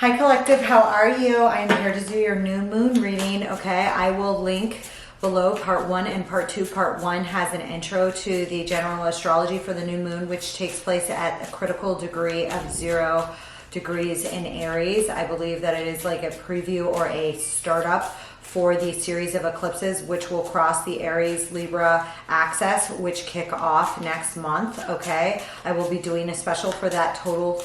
Hi Collective, how are you? I am here to do your new moon reading, okay? I will link below part 1 and part 2. Part 1 has an intro to the general astrology for the new moon, which takes place at a critical degree of 0 degrees in Aries. I believe that it is like a preview or a startup for the series of eclipses, which will cross the Aries Libra axis, which kick off next month. Okay, I will be doing a special for that total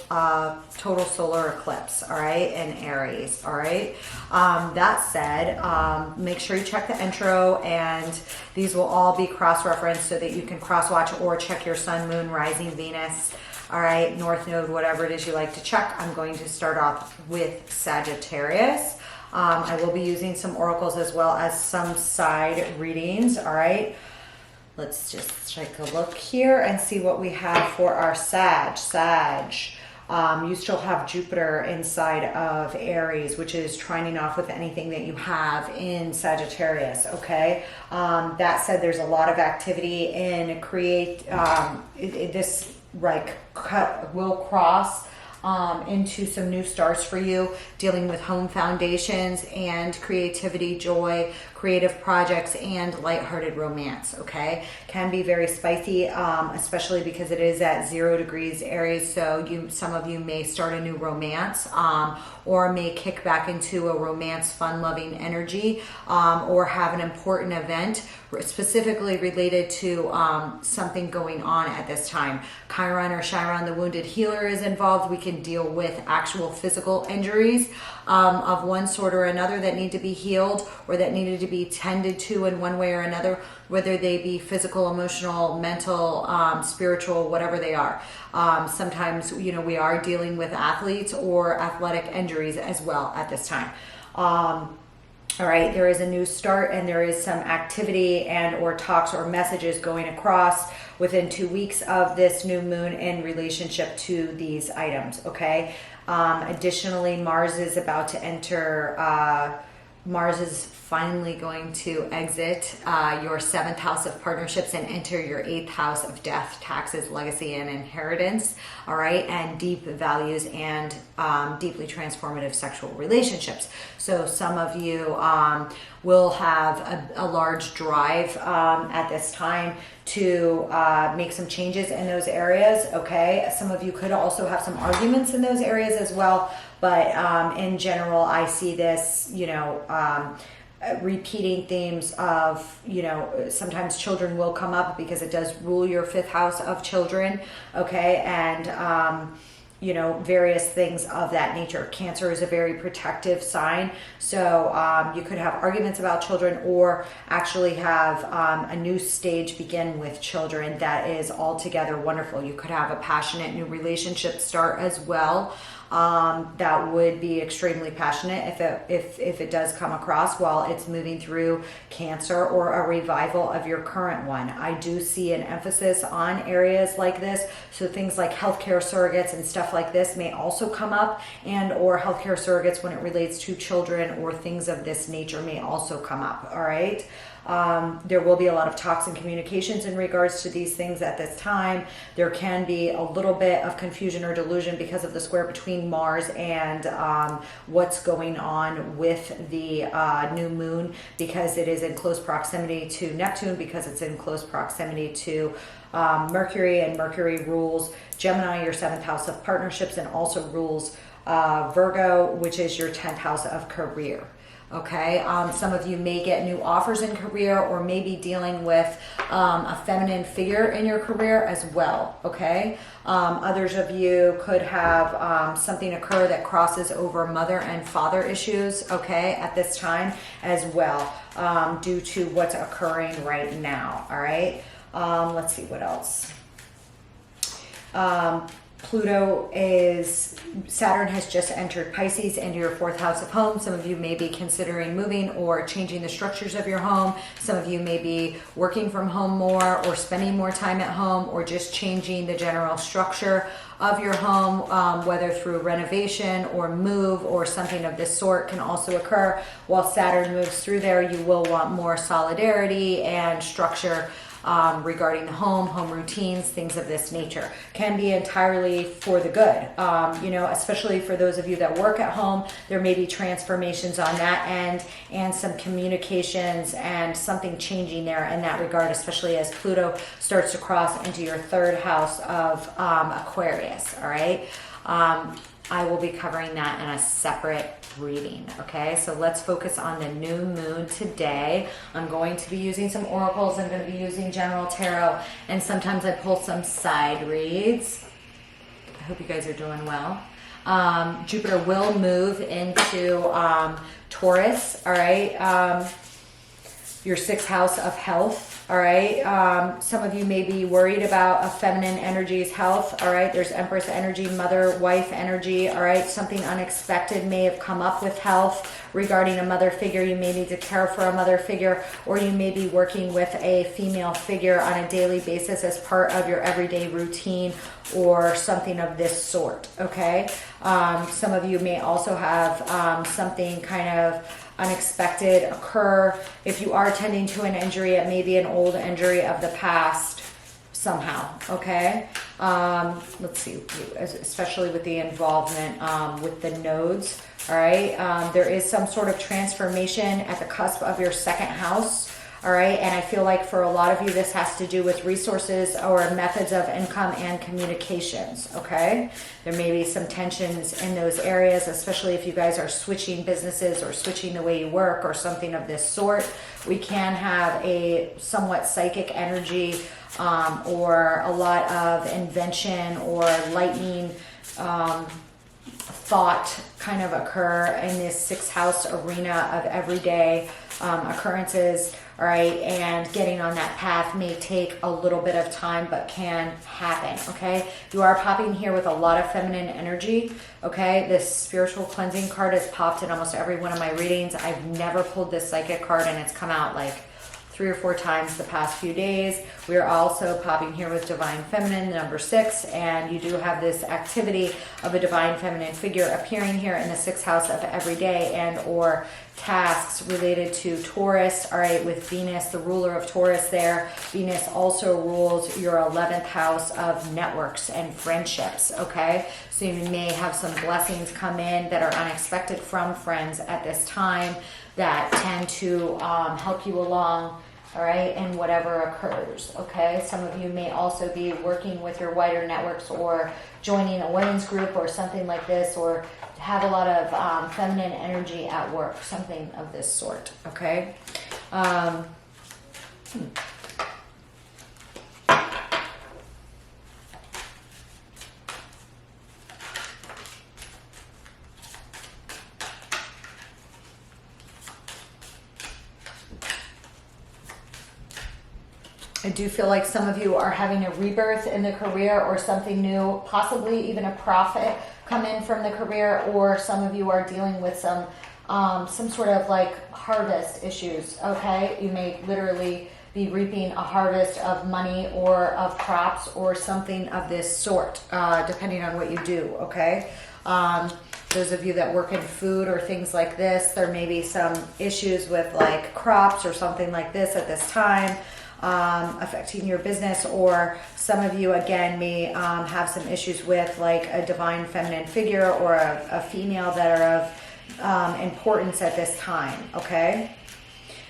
solar eclipse, all right, in Aries. All right, that said, make sure you check the intro, and these will all be cross-referenced so that you can cross-watch or check your sun, moon, rising, Venus, all right, north node, whatever it is you like to check. I'm going to start off with Sagittarius. I will be using some oracles as well as some side readings. All right, let's just take a look here and see what we have for our Sag. You still have Jupiter inside of Aries, which is trining off with anything that you have in Sagittarius. Okay, that said, there's a lot of activity in this like will cross into some new starts for you, dealing with home foundations and creativity, joy, creative projects, and lighthearted romance. Okay, can be very spicy, especially because it is at 0 degrees Aries. So some of you may start a new romance, or may kick back into a romance, fun-loving energy, or have an important event specifically related to something going on at this time. Chiron or Chiron, the wounded healer, is involved. We can deal with actual physical injuries of one sort or another that need to be healed or that needed to be tended to in one way or another, whether they be physical, emotional, mental, spiritual, whatever they are. Sometimes, we are dealing with athletes or athletic injuries as well at this time. All right, there is a new start, and there is some activity and or talks or messages going across within 2 weeks of this new moon in relationship to these items. Okay, additionally, Mars is about to enter Mars is finally going to exit your 7th house of partnerships and enter your 8th house of death, taxes, legacy, and inheritance. All right, and deep values and deeply transformative sexual relationships. So some of you will have a large drive at this time to make some changes in those areas. Okay, some of you could also have some arguments in those areas as well. But in general, I see this, repeating themes of, sometimes children will come up because it does rule your 5th house of children. Okay, and various things of that nature. Cancer is a very protective sign. So you could have arguments about children, or actually have a new stage begin with children that is altogether wonderful. You could have a passionate new relationship start as well. That would be extremely passionate if it does come across while it's moving through Cancer, or a revival of your current one. I do see an emphasis on areas like this. So things like healthcare surrogates and stuff like this may also come up, and or healthcare surrogates when it relates to children or things of this nature may also come up. All right. There will be a lot of talks and communications in regards to these things at this time. There can be a little bit of confusion or delusion because of the square between Mars and what's going on with the new moon, because it is in close proximity to Neptune, because it's in close proximity to Mercury, and Mercury rules Gemini, your 7th house of partnerships, and also rules Virgo, which is your 10th house of career. Okay, some of you may get new offers in career, or maybe dealing with a feminine figure in your career as well. Okay, others of you could have something occur that crosses over mother and father issues. Okay, at this time as well, due to what's occurring right now. All right, let's see what else. Saturn has just entered Pisces into your 4th house of home. Some of you may be considering moving or changing the structures of your home. Some of you may be working from home more, or spending more time at home, or just changing the general structure of your home, whether through renovation or move or something of this sort can also occur. While Saturn moves through there, you will want more solidarity and structure regarding the home routines, things of this nature. Can be entirely for the good. You know, especially for those of you that work at home, there may be transformations on that end and some communications and something changing there in that regard, especially as Pluto starts to cross into your third house of Aquarius. All right. I will be covering that in a separate reading. Okay, so let's focus on the new moon today. I'm going to be using some oracles. I'm going to be using general tarot, and sometimes I pull some side reads. I hope you guys are doing well. Jupiter will move into Taurus. All right, your sixth house of health. All right, some of you may be worried about a feminine energy's health. All right, there's Empress energy, mother, wife energy. All right, something unexpected may have come up with health regarding a mother figure. You may need to care for a mother figure, or you may be working with a female figure on a daily basis as part of your everyday routine or something of this sort. Okay, some of you may also have something kind of unexpected occur. If you are tending to an injury, it may be an old injury of the past somehow. Okay, let's see, especially with the involvement with the nodes. All right, there is some sort of transformation at the cusp of your second house. All right, and I feel like for a lot of you, this has to do with resources or methods of income and communications. Okay, there may be some tensions in those areas, especially if you guys are switching businesses or switching the way you work or something of this sort. We can have a somewhat psychic energy or a lot of invention or lightning thought kind of occur in this sixth house arena of everyday occurrences. All right, and getting on that path may take a little bit of time, but can happen. Okay, you are popping here with a lot of feminine energy. Okay, this spiritual cleansing card has popped in almost every one of my readings. I've never pulled this psychic card, and it's come out like 3 or 4 times the past few days. We are also popping here with Divine Feminine, number 6, and you do have this activity of a Divine Feminine figure appearing here in the 6th house of everyday and or tasks related to Taurus. All right, with Venus, the ruler of Taurus there. Venus also rules your 11th house of networks and friendships. Okay, so you may have some blessings come in that are unexpected from friends at this time that tend to help you along, all right, in whatever occurs. Okay, some of you may also be working with your wider networks or joining a women's group or something like this, or have a lot of feminine energy at work, something of this sort. Okay. I do feel like some of you are having a rebirth in the career or something new, possibly even a profit come in from the career, or some of you are dealing with some sort of like harvest issues. Okay, you may literally be reaping a harvest of money or of crops or something of this sort, depending on what you do. Okay, those of you that work in food or things like this, there may be some issues with like crops or something like this at this time. Affecting your business, or some of you again may have some issues with like a divine feminine figure or a female that are of importance at this time. Okay,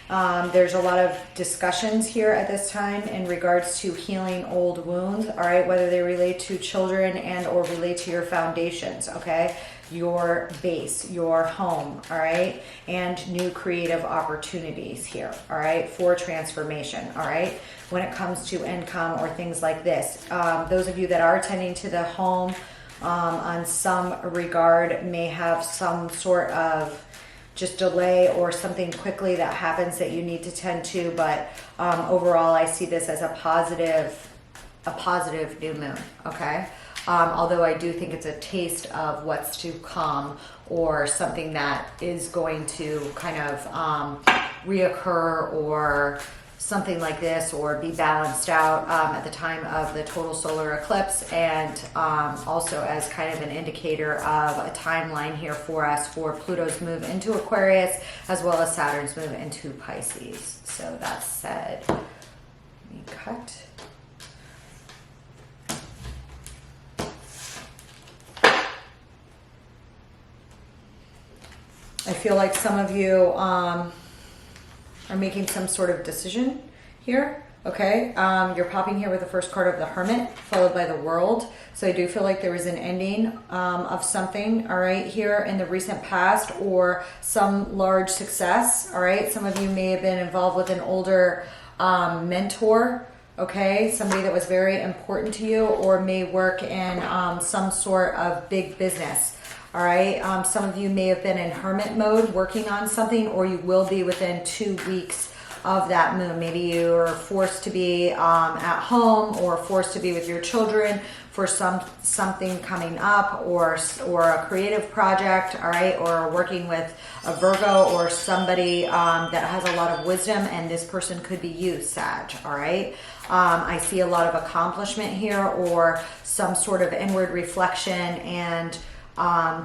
there's a lot of discussions here at this time in regards to healing old wounds. All right, whether they relate to children and or relate to your foundations. Okay, your base, your home, all right, and new creative opportunities here, all right, for transformation, all right, when it comes to income or things like this. Those of you that are tending to the home on some regard may have some sort of just delay or something quickly that happens that you need to tend to, but overall I see this as a positive new moon. Okay, although I do think it's a taste of what's to come, or something that is going to kind of reoccur or something like this, or be balanced out at the time of the total solar eclipse, and also as kind of an indicator of a timeline here for us for Pluto's move into Aquarius as well as Saturn's move into Pisces. So that said, Let me cut. I feel like some of you are making some sort of decision here. Okay, you're popping here with the first card of the Hermit, followed by the World. So I do feel like there was an ending of something, all right, here in the recent past, or some large success, all right? Some of you may have been involved with an older mentor, okay? Somebody that was very important to you, or may work in some sort of big business. All right, some of you may have been in hermit mode working on something, or you will be within 2 weeks of that moon. Maybe you're forced to be at home, or forced to be with your children for something coming up, or a creative project, all right, or working with a Virgo or somebody that has a lot of wisdom, and this person could be you, Sag, all right? I see a lot of accomplishment here, or some sort of inward reflection and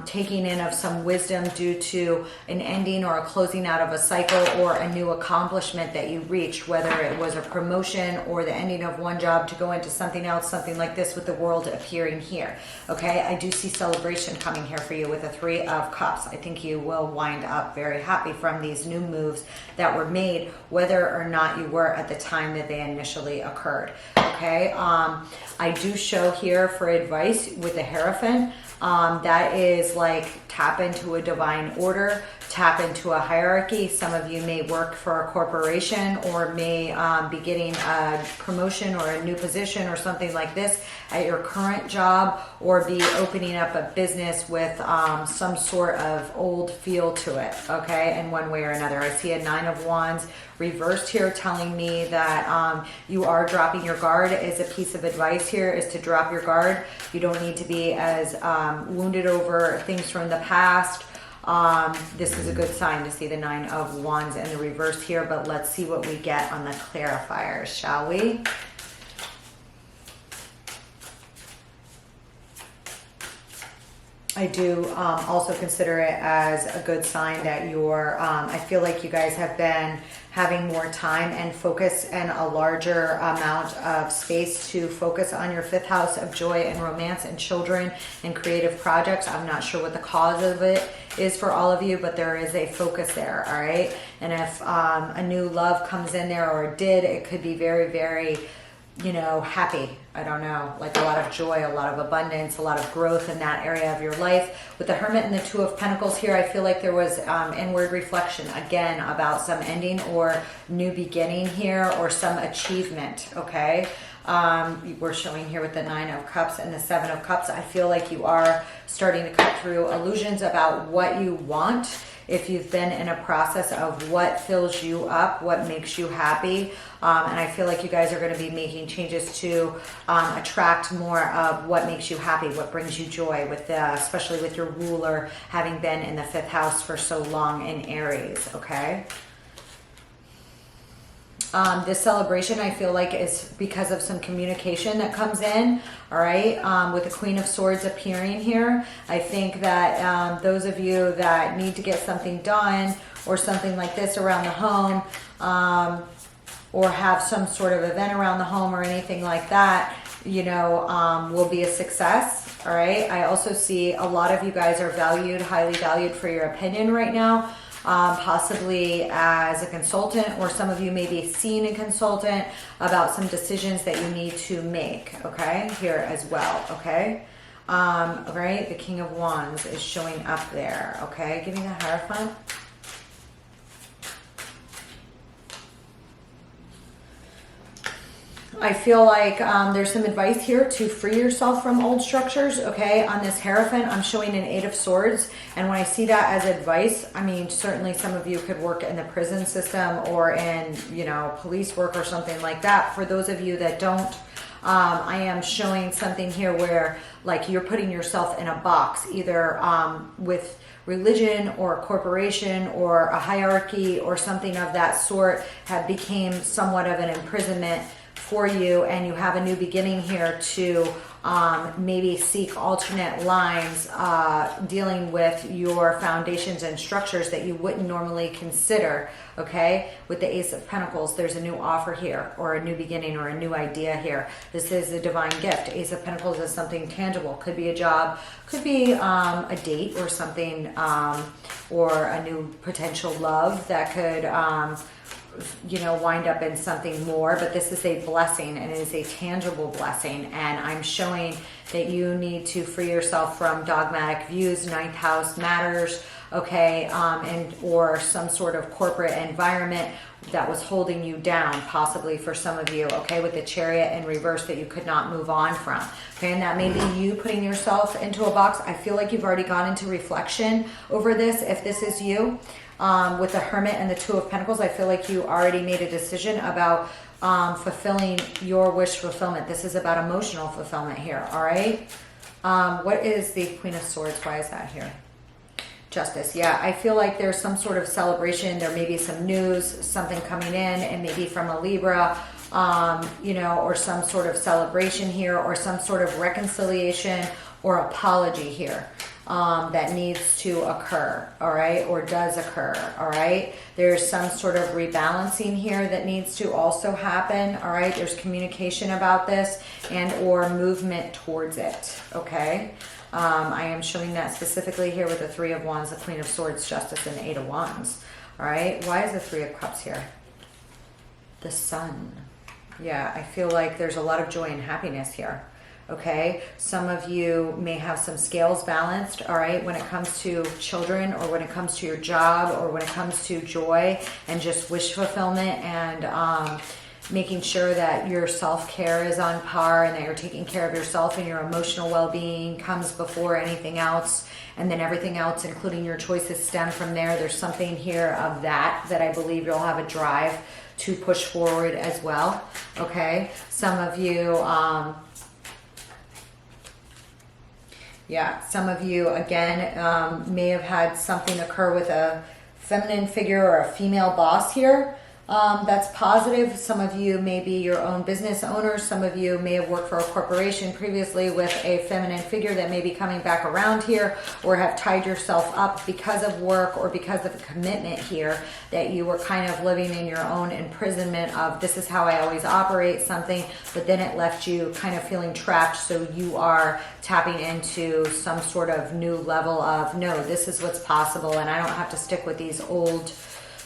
taking in of some wisdom due to an ending or a closing out of a cycle, or a new accomplishment that you reached, whether it was a promotion or the ending of one job to go into something else, something like this with the World appearing here. Okay, I do see celebration coming here for you with the Three of Cups. I think you will wind up very happy from these new moves that were made, whether or not you were at the time that they initially occurred. Okay, I do show here for advice with the Hierophant. That is like tap into a divine order, tap into a hierarchy. Some of you may work for a corporation, or may be getting a promotion or a new position or something like this at your current job, or be opening up a business with some sort of old feel to it, okay, in one way or another. I see a Nine of Wands reversed here, telling me that you are dropping your guard. Is a piece of advice here, is to drop your guard. You don't need to be as wounded over things from the past. This is a good sign to see the Nine of Wands in the reverse here, but let's see what we get on the clarifiers, shall we? I do also consider it as a good sign that you're, I feel like you guys have been having more time and focus, and a larger amount of space to focus on your 5th house of joy and romance and children and creative projects. I'm not sure what the cause of it is for all of you, but there is a focus there, all right? And if a new love comes in there, or it could be very, very, you know, happy. I don't know, like a lot of joy, a lot of abundance, a lot of growth in that area of your life. With the Hermit and the Two of Pentacles here, I feel like there was inward reflection, again, about some ending or new beginning here, or some achievement, okay? We're showing here with the Nine of Cups and the Seven of Cups. I feel like you are starting to cut through illusions about what you want. If you've been in a process of what fills you up, what makes you happy. And I feel like you guys are going to be making changes to attract more of what makes you happy, what brings you joy, with especially with your ruler having been in the 5th house for so long in Aries, okay? This celebration, I feel like, is because of some communication that comes in, all right? With the Queen of Swords appearing here, I think that those of you that need to get something done, or something like this around the home, or have some sort of event around the home or anything like that, you know, will be a success, all right? I also see a lot of you guys are valued, highly valued for your opinion right now. Possibly as a consultant, or some of you may be seeing a consultant about some decisions that you need to make, okay, here as well, okay? All right, the King of Wands is showing up there, okay? Give me the Hierophant. I feel like there's some advice here to free yourself from old structures, okay? On this Hierophant, I'm showing an 8 of Swords. And when I see that as advice, I mean, certainly some of you could work in the prison system, or in, you know, police work or something like that. For those of you that don't, I am showing something here where, like, you're putting yourself in a box, either with religion or a corporation or a hierarchy or something of that sort, have became somewhat of an imprisonment for you, and you have a new beginning here to maybe seek alternate lines dealing with your foundations and structures that you wouldn't normally consider. Okay, with the Ace of Pentacles, there's a new offer here, or a new beginning, or a new idea here. This is a divine gift. Ace of Pentacles is something tangible. Could be a job, could be a date or something, or a new potential love that could you know, wind up in something more. But this is a blessing, and it is a tangible blessing, and I'm showing that you need to free yourself from dogmatic views. Ninth house matters, okay, and or some sort of corporate environment that was holding you down, possibly for some of you, okay, with the Chariot in reverse that you could not move on from. Okay, and that may be you putting yourself into a box. I feel like you've already gone into reflection over this, if this is you. With the Hermit and the Two of Pentacles, I feel like you already made a decision about fulfilling your wish fulfillment. This is about emotional fulfillment here, all right? What is the Queen of Swords? Why is that here? Justice. Yeah, I feel like there's some sort of celebration. There may be some news, something coming in, and maybe from a Libra, you know, or some sort of celebration here, or some sort of reconciliation or apology here. That needs to occur, all right, or does occur, all right. There's some sort of rebalancing here that needs to also happen, all right. There's communication about this and or movement towards it, okay. I am showing that specifically here with the Three of Wands, the Queen of Swords, Justice, and Eight of Wands, all right. Why is the Three of Cups here? The Sun. Yeah, I feel like there's a lot of joy and happiness here. Okay, some of you may have some scales balanced, all right, when it comes to children, or when it comes to your job, or when it comes to joy and just wish fulfillment, and making sure that your self-care is on par, and that you're taking care of yourself, and your emotional well-being comes before anything else, and then everything else, including your choices, stem from there. There's something here of that I believe you'll have a drive to push forward as well. Okay, some of you yeah, some of you, again, may have had something occur with a feminine figure or a female boss here. That's positive. Some of you may be your own business owners. Some of you may have worked for a corporation previously with a feminine figure that may be coming back around here, or have tied yourself up because of work or because of a commitment here, that you were kind of living in your own imprisonment of, this is how I always operate something, but then it left you kind of feeling trapped. So you are tapping into some sort of new level of, no, this is what's possible, and I don't have to stick with these old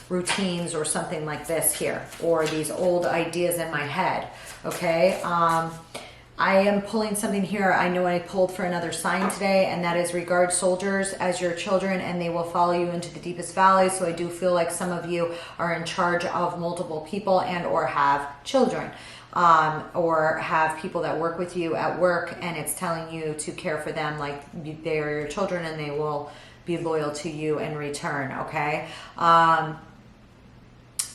routines or something like this here, or these old ideas in my head. Okay, I am pulling something here. I know I pulled for another sign today, and that is regard soldiers as your children, and they will follow you into the deepest valley. So I do feel like some of you are in charge of multiple people, and or have children, or have people that work with you at work, and it's telling you to care for them like they are your children, and they will be loyal to you in return. Okay,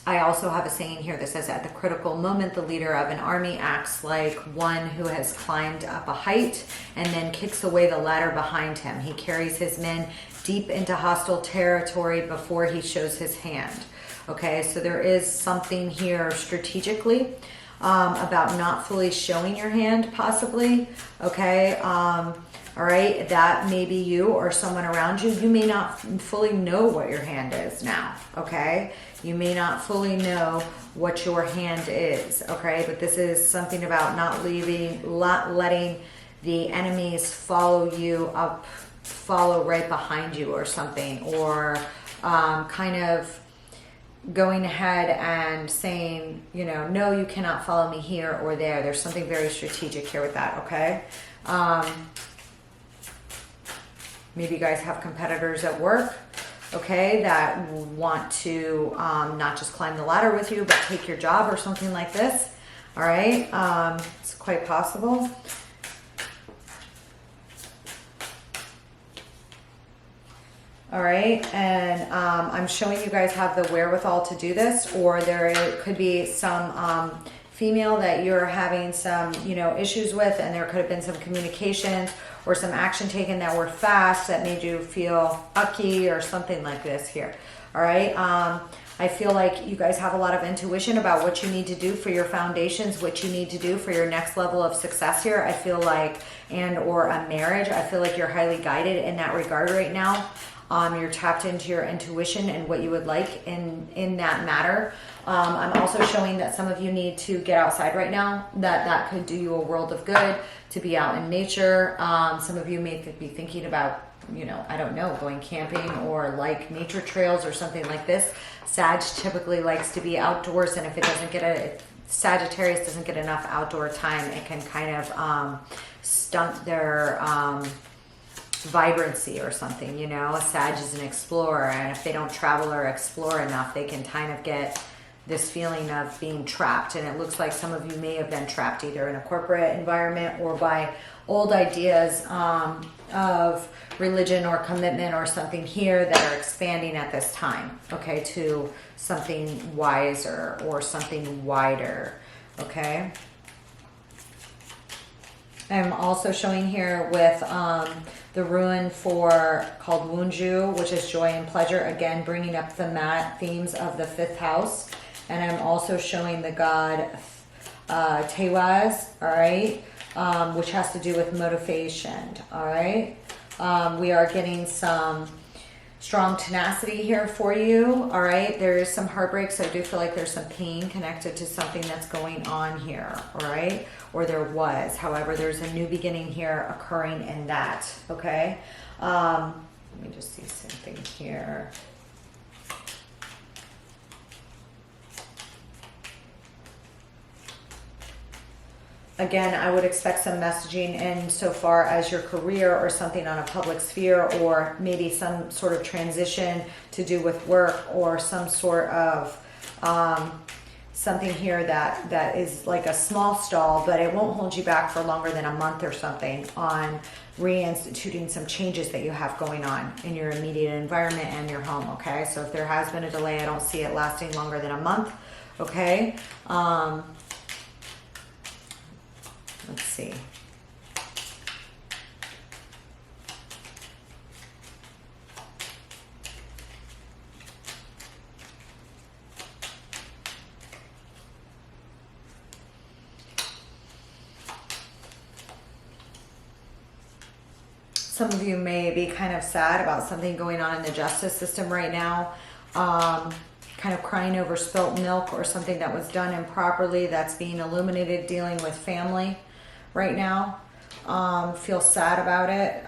I also have a saying here that says, at the critical moment, the leader of an army acts like one who has climbed up a height and then kicks away the ladder behind him. He carries his men deep into hostile territory before he shows his hand. Okay, so there is something here strategically about not fully showing your hand, possibly. Okay, all right, that may be you or someone around you. You may not fully know what your hand is now, okay? You may not fully know what your hand is, okay? But this is something about not letting the enemies follow you up, follow right behind you or something, or kind of going ahead and saying, you know, no, you cannot follow me here or there. There's something very strategic here with that, okay? Maybe you guys have competitors at work, okay, that want to not just climb the ladder with you, but take your job or something like this, all right? It's quite possible. All right, and I'm showing you guys have the wherewithal to do this, or there could be some female that you're having some, you know, issues with, and there could have been some communications or some action taken that were fast that made you feel ucky or something like this here. All right. I feel like you guys have a lot of intuition about what you need to do for your foundations, what you need to do for your next level of success here. I feel like, and or a marriage, I feel like you're highly guided in that regard right now. You're tapped into your intuition and what you would like in that matter. I'm also showing that some of you need to get outside right now. That could do you a world of good to be out in nature. Some of you may be thinking about, you know, I don't know, going camping or like nature trails or something like this. Sag typically likes to be outdoors, and if it doesn't get Sagittarius doesn't get enough outdoor time, it can kind of stunt their vibrancy or something, you know. A Sag is an explorer, and if they don't travel or explore enough, they can kind of get this feeling of being trapped. And it looks like some of you may have been trapped either in a corporate environment or by old ideas of religion or commitment or something here that are expanding at this time, okay, to something wiser or something wider, okay. I'm also showing here with the rune called Wunju, which is joy and pleasure, again bringing up the themes of the 5th house. And I'm also showing the god Tewaz, all right, which has to do with motivation, all right. We are getting some strong tenacity here for you, all right. There is some heartbreak, so I do feel like there's some pain connected to something that's going on here, all right, or there was. However, there's a new beginning here occurring in that, okay. Let me just see something here. Again, I would expect some messaging in so far as your career or something on a public sphere, or maybe some sort of transition to do with work, or some sort of something here that is like a small stall, but it won't hold you back for longer than a month or something on reinstituting some changes that you have going on in your immediate environment and your home, okay? So if there has been a delay, I don't see it lasting longer than a month, okay? Let's see. Some of you may be kind of sad about something going on in the justice system right now. Kind of crying over spilt milk or something that was done improperly that's being illuminated, dealing with family right now. Feel sad about it,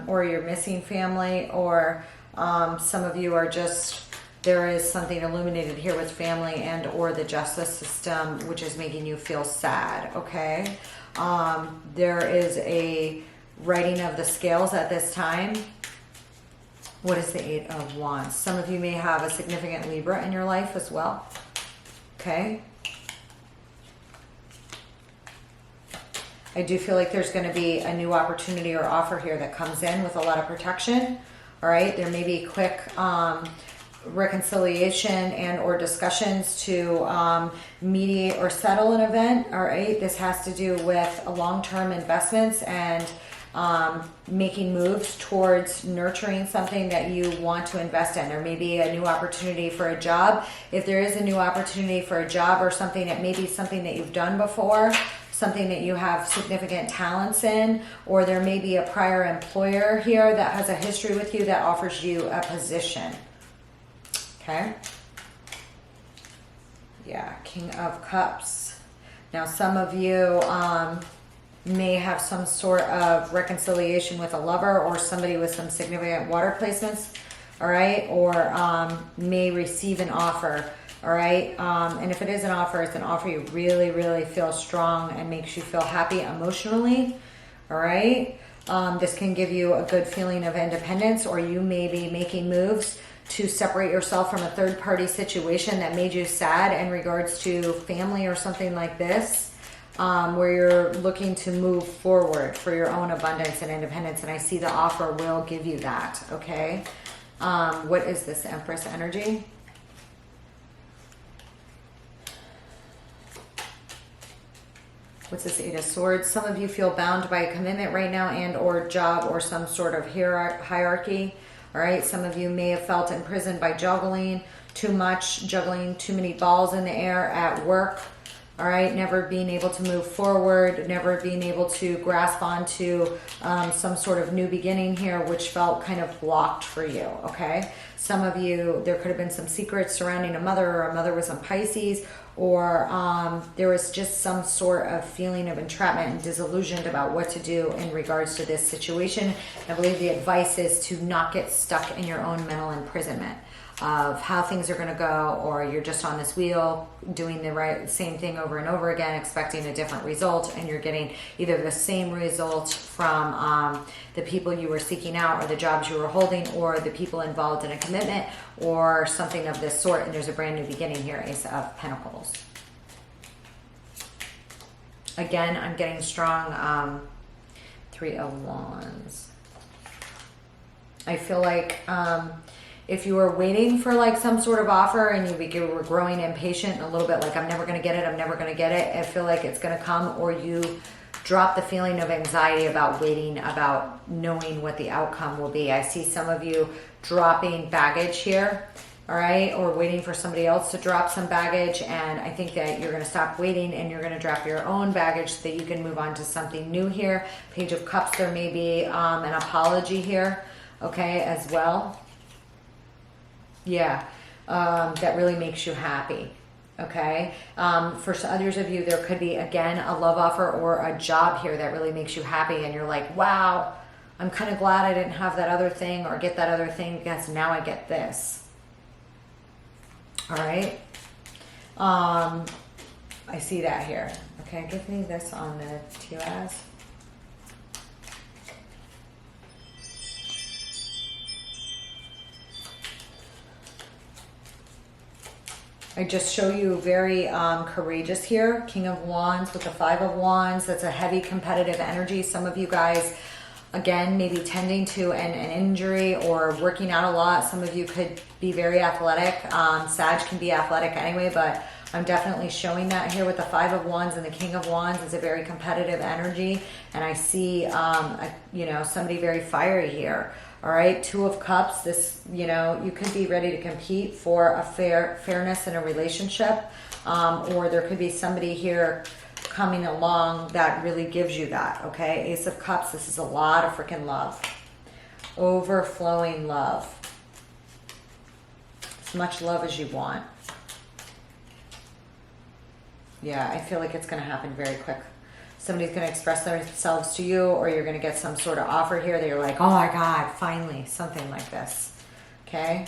or you're missing family, or some of you are just, there is something illuminated here with family and or the justice system, which is making you feel sad, okay? There is a righting of the scales at this time. What is the 8 of Wands? Some of you may have a significant Libra in your life as well, okay? I do feel like there's going to be a new opportunity or offer here that comes in with a lot of protection, all right? There may be quick reconciliation and or discussions to mediate or settle an event, all right? This has to do with long-term investments and making moves towards nurturing something that you want to invest in. There may be a new opportunity for a job. If there is a new opportunity for a job or something, it may be something that you've done before, something that you have significant talents in, or there may be a prior employer here that has a history with you that offers you a position. Okay? Yeah, King of Cups. Now, some of you may have some sort of reconciliation with a lover or somebody with some significant water placements, all right? Or may receive an offer, all right? And if it is an offer, it's an offer you really, really feel strong and makes you feel happy emotionally, all right? This can give you a good feeling of independence, or you may be making moves to separate yourself from a third-party situation that made you sad in regards to family or something like this. Where you're looking to move forward for your own abundance and independence. And I see the offer will give you that, okay? What is this Empress energy? What's this Eight of Swords? Some of you feel bound by a commitment right now and or job or some sort of hierarchy. All right. Some of you may have felt imprisoned by juggling too much, juggling too many balls in the air at work. All right. Never being able to move forward, never being able to grasp onto some sort of new beginning here, which felt kind of blocked for you. Okay. Some of you, there could have been some secrets surrounding a mother, or a mother was in Pisces, or there was just some sort of feeling of entrapment and disillusioned about what to do in regards to this situation. I believe the advice is to not get stuck in your own mental imprisonment of how things are going to go, or you're just on this wheel doing the same thing over and over again, expecting a different result, and you're getting either the same result from the people you were seeking out, or the jobs you were holding, or the people involved in a commitment, or something of this sort, and there's a brand new beginning here. Ace of Pentacles. Again, I'm getting strong Three of Wands. I feel like if you were waiting for like some sort of offer and you were growing impatient and a little bit like, I'm never going to get it, I'm never going to get it, I feel like it's going to come, or you drop the feeling of anxiety about waiting, about knowing what the outcome will be. I see some of you dropping baggage here, all right, or waiting for somebody else to drop some baggage, and I think that you're going to stop waiting and you're going to drop your own baggage so that you can move on to something new here. Page of Cups, there may be an apology here, okay, as well. Yeah, that really makes you happy, okay? For others of you, there could be, again, a love offer or a job here that really makes you happy, and you're like, wow, I'm kind of glad I didn't have that other thing or get that other thing, because now I get this. All right? I see that here. Okay, give me this on the TOS. I just show you very courageous here. King of Wands with the Five of Wands. That's a heavy competitive energy. Some of you guys, again, maybe tending to an injury or working out a lot. Some of you could be very athletic. Sag can be athletic anyway, but I'm definitely showing that here with the Five of Wands, and the King of Wands is a very competitive energy. And I see, somebody very fiery here. All right, Two of Cups, this, you could be ready to compete for a fairness in a relationship, or there could be somebody here coming along that really gives you that, okay? Ace of Cups, this is a lot of freaking love. Overflowing love. As much love as you want. Yeah, I feel like it's going to happen very quick. Somebody's going to express themselves to you, or you're going to get some sort of offer here that you're like, oh my God, finally, something like this. Okay?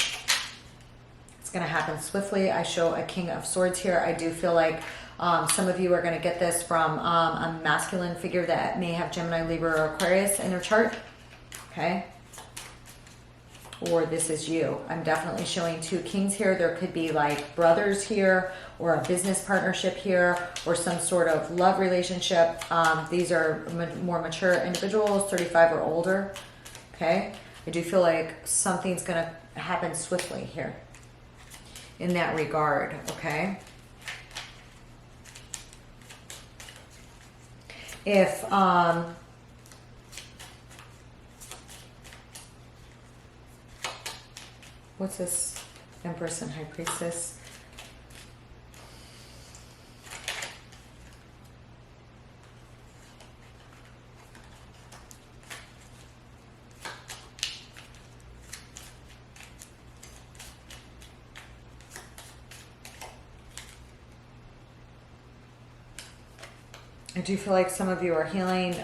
It's going to happen swiftly. I show a King of Swords here. I do feel like some of you are going to get this from a masculine figure that may have Gemini, Libra, or Aquarius in their chart. Okay? Or this is you. I'm definitely showing two kings here. There could be like brothers here, or a business partnership here, or some sort of love relationship. These are more mature individuals, 35 or older. Okay? I do feel like something's going to happen swiftly here in that regard. Okay? If what's this? Empress and High Priestess. I do feel like some of you are healing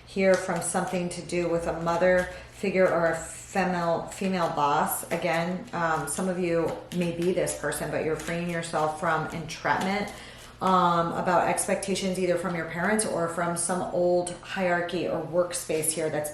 here from something to do with a mother figure or a female boss. Again, some of you may be this person, but you're freeing yourself from entrapment about expectations either from your parents or from some old hierarchy or workspace here that's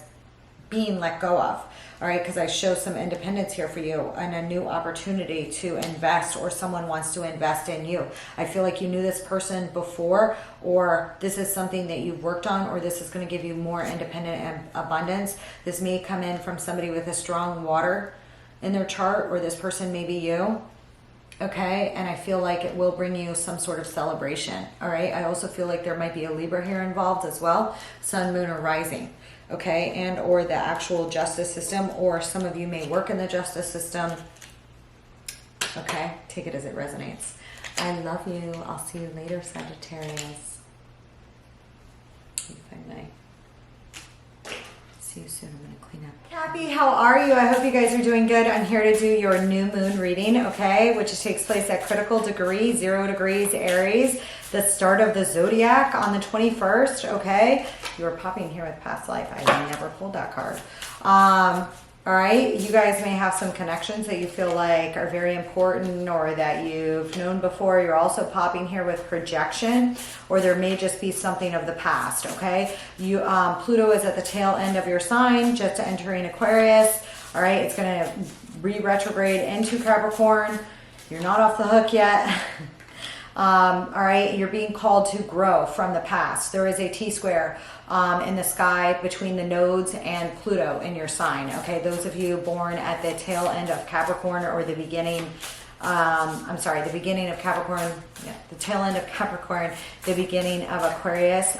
being let go of. All right, because I show some independence here for you and a new opportunity to invest, or someone wants to invest in you. I feel like you knew this person before, or this is something that you've worked on, or this is going to give you more independent and abundance. This may come in from somebody with a strong water in their chart, or this person may be you. Okay, and I feel like it will bring you some sort of celebration. All right, I also feel like there might be a Libra here involved as well, sun, moon, or rising. Okay, and or the actual justice system, or some of you may work in the justice system. Okay, take it as it resonates. I love you. I'll see you later, Sagittarius. If I may. See you soon. I'm going to clean up. Happy, how are you? I hope you guys are doing good. I'm here to do your new moon reading, okay, which takes place at critical degree, 0 degrees Aries, the start of the zodiac on the 21st, okay? You were popping here with past life. I never pulled that card. All right, you guys may have some connections that you feel like are very important or that you've known before. You're also popping here with projection, or there may just be something of the past, okay? Pluto is at the tail end of your sign, just entering Aquarius. All right, it's going to re-retrograde into Capricorn. You're not off the hook yet. All right, you're being called to grow from the past. There is a T-square in the sky between the nodes and Pluto in your sign. Okay, those of you born at the tail end of Capricorn or the beginning, the beginning of Capricorn, the tail end of Capricorn, the beginning of Aquarius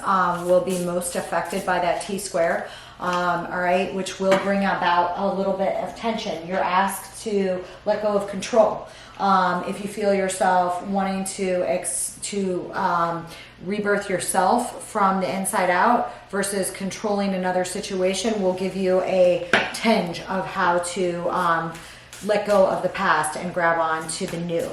will be most affected by that T-square. All right, which will bring about a little bit of tension. You're asked to let go of control. If you feel yourself wanting to rebirth yourself from the inside out versus controlling another situation, will give you a tinge of how to let go of the past and grab on to the new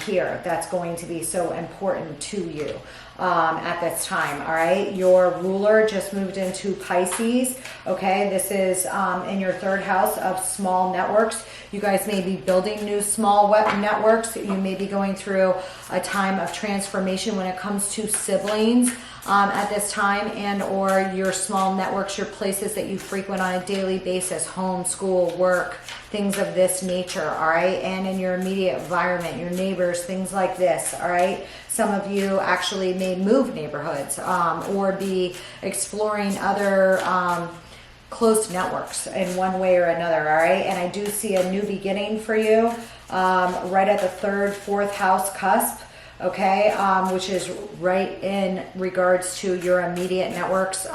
here. That's going to be so important to you at this time. All right, your ruler just moved into Pisces. Okay, this is in your third house of small networks. You guys may be building new small networks. You may be going through a time of transformation when it comes to siblings at this time, and or your small networks, your places that you frequent on a daily basis, home, school, work, things of this nature, all right? And in your immediate environment, your neighbors, things like this, all right? Some of you actually may move neighborhoods or be exploring other close networks in one way or another, all right? And I do see a new beginning for you right at the third, fourth house cusp, okay? Which is right in regards to your immediate networks,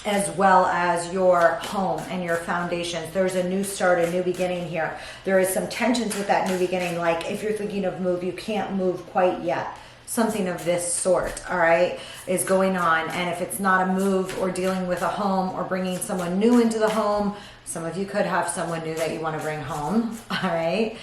as well as your home and your foundations. There's a new start, a new beginning here. There is some tensions with that new beginning, like if you're thinking of move, you can't move quite yet. Something of this sort, all right, is going on. And if it's not a move or dealing with a home or bringing someone new into the home, some of you could have someone new that you want to bring home, all right,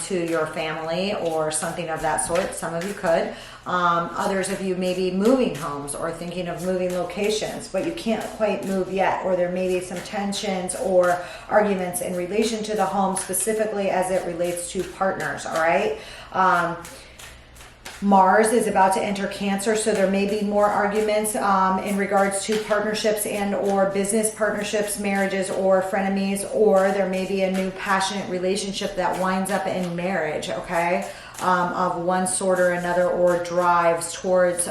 to your family or something of that sort. Some of you could. Others of you may be moving homes or thinking of moving locations, but you can't quite move yet, or there may be some tensions or arguments in relation to the home, specifically as it relates to partners, all right? Mars is about to enter Cancer, so there may be more arguments in regards to partnerships and or business partnerships, marriages, or frenemies, or there may be a new passionate relationship that winds up in marriage, okay, of one sort or another, or drives towards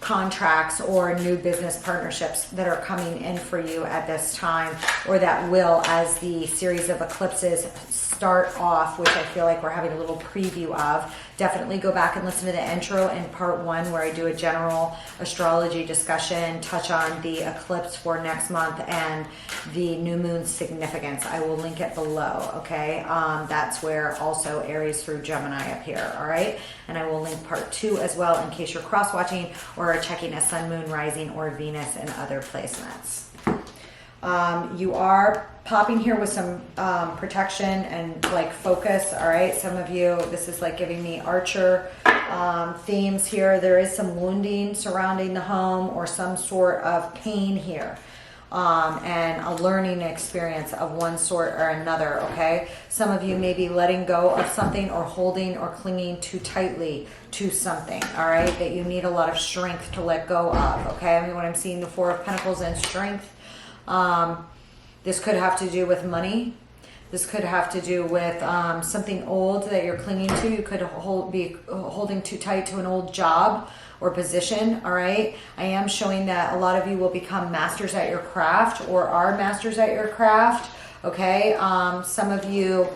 contracts or new business partnerships that are coming in for you at this time, or that will, as the series of eclipses start off, which I feel like we're having a little preview of. Definitely go back and listen to the intro in part 1, where I do a general astrology discussion, touch on the eclipse for next month and the new moon significance. I will link it below, okay? That's where also Aries through Gemini appear, all right? And I will link part 2 as well in case you're cross-watching or are checking a sun, moon, rising, or Venus and other placements. You are popping here with some protection and like focus, all right? Some of you, this is like giving me Archer themes here. There is some wounding surrounding the home or some sort of pain here, and a learning experience of one sort or another, okay? Some of you may be letting go of something or holding or clinging too tightly to something, all right, that you need a lot of strength to let go of, okay? I mean, when I'm seeing the Four of Pentacles and strength, this could have to do with money. This could have to do with something old that you're clinging to. You could be holding too tight to an old job or position, all right? I am showing that a lot of you will become masters at your craft or are masters at your craft, okay? Some of you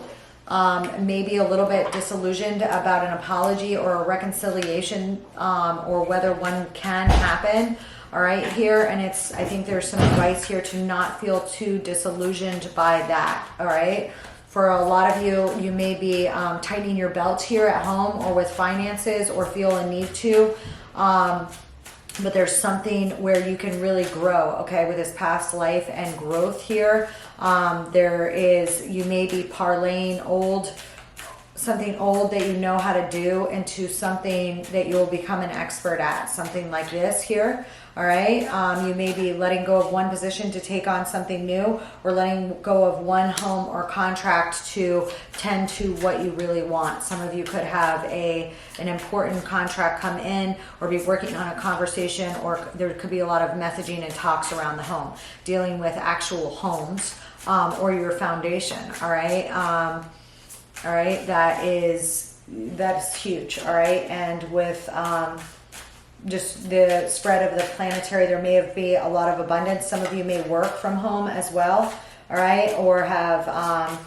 maybe a little bit disillusioned about an apology or a reconciliation, or whether one can happen. All right, here, and I think there's some advice here to not feel too disillusioned by that. All right. For a lot of you, you may be tightening your belt here at home or with finances, or feel a need to. But there's something where you can really grow, okay, with this past life and growth here. You may be parlaying something old that you know how to do into something that you'll become an expert at, something like this here. All right, you may be letting go of one position to take on something new, or letting go of one home or contract to tend to what you really want. Some of you could have an important contract come in, or be working on a conversation, or there could be a lot of messaging and talks around the home, dealing with actual homes, or your foundation. All right, that's huge. All right, and with just the spread of the planetary, there may be a lot of abundance. Some of you may work from home as well, all right, or have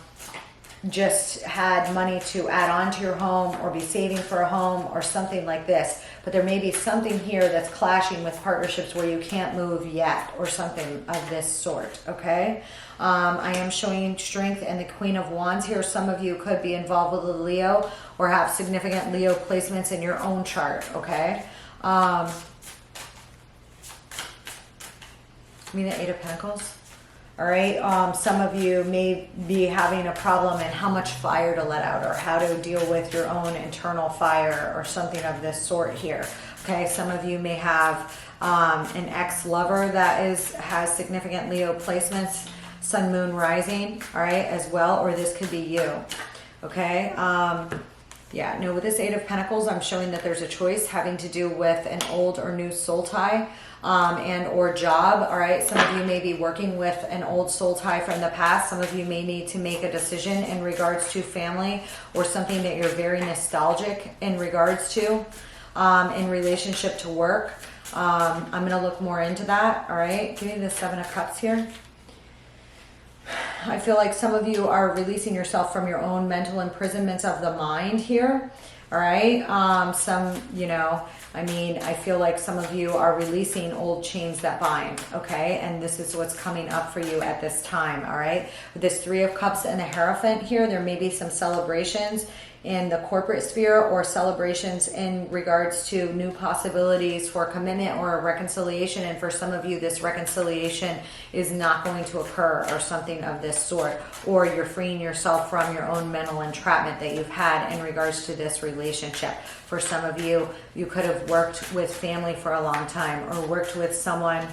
just had money to add on to your home, or be saving for a home or something like this. But there may be something here that's clashing with partnerships where you can't move yet, or something of this sort, okay? I am showing strength and the Queen of Wands here. Some of you could be involved with a Leo, or have significant Leo placements in your own chart, okay? The Eight of Pentacles. All right. Some of you may be having a problem in how much fire to let out, or how to deal with your own internal fire, or something of this sort here. Okay. Some of you may have an ex-lover that has significant Leo placements, Sun, Moon, Rising. All right, as well, or this could be you. Okay. Yeah, no, with this Eight of Pentacles, I'm showing that there's a choice having to do with an old or new soul tie, and or job. All right, some of you may be working with an old soul tie from the past. Some of you may need to make a decision in regards to family, or something that you're very nostalgic in regards to, in relationship to work. I'm going to look more into that. All right, give me the Seven of Cups here. I feel like some of you are releasing yourself from your own mental imprisonments of the mind here. All right. I feel like some of you are releasing old chains that bind. Okay. And this is what's coming up for you at this time. All right. With this Three of Cups and the Hierophant here, there may be some celebrations in the corporate sphere, or celebrations in regards to new possibilities for commitment or a reconciliation. And for some of you, this reconciliation is not going to occur, or something of this sort, or you're freeing yourself from your own mental entrapment that you've had in regards to this relationship. For some of you, you could have worked with family for a long time, or worked with someone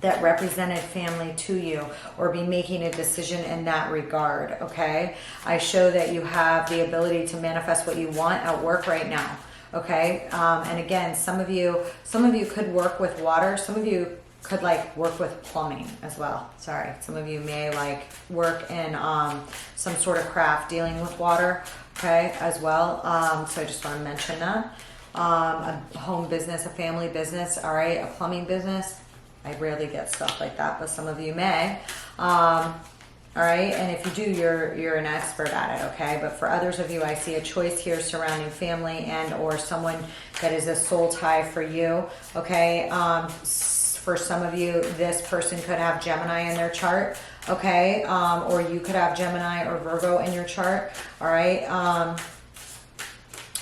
that represented family to you, or be making a decision in that regard. Okay, I show that you have the ability to manifest what you want at work right now. Okay, and again, some of you could work with water. Some of you could work with plumbing as well. Sorry, some of you may work in some sort of craft dealing with water. Okay, as well. So I just want to mention that. A home business, a family business. All right, a plumbing business. I rarely get stuff like that, but some of you may. All right, and if you do, you're an expert at it, okay? But for others of you, I see a choice here surrounding family and or someone that is a soul tie for you, okay? For some of you, this person could have Gemini in their chart, okay? Or you could have Gemini or Virgo in your chart, all right?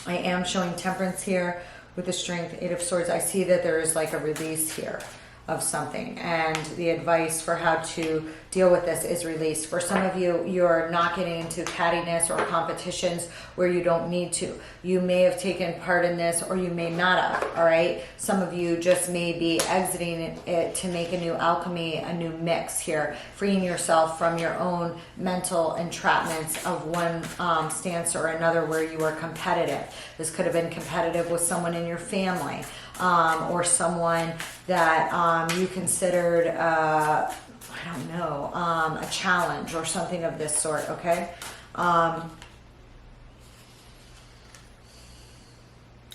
I am showing Temperance here with the Strength, Eight of Swords. I see that there is a release here of something, and the advice for how to deal with this is release. For some of you, you're not getting into cattiness or competitions where you don't need to. You may have taken part in this, or you may not have, all right? Some of you just may be exiting it to make a new alchemy, a new mix here, freeing yourself from your own mental entrapments of one stance or another where you are competitive. This could have been competitive with someone in your family, or someone that you considered, a challenge or something of this sort,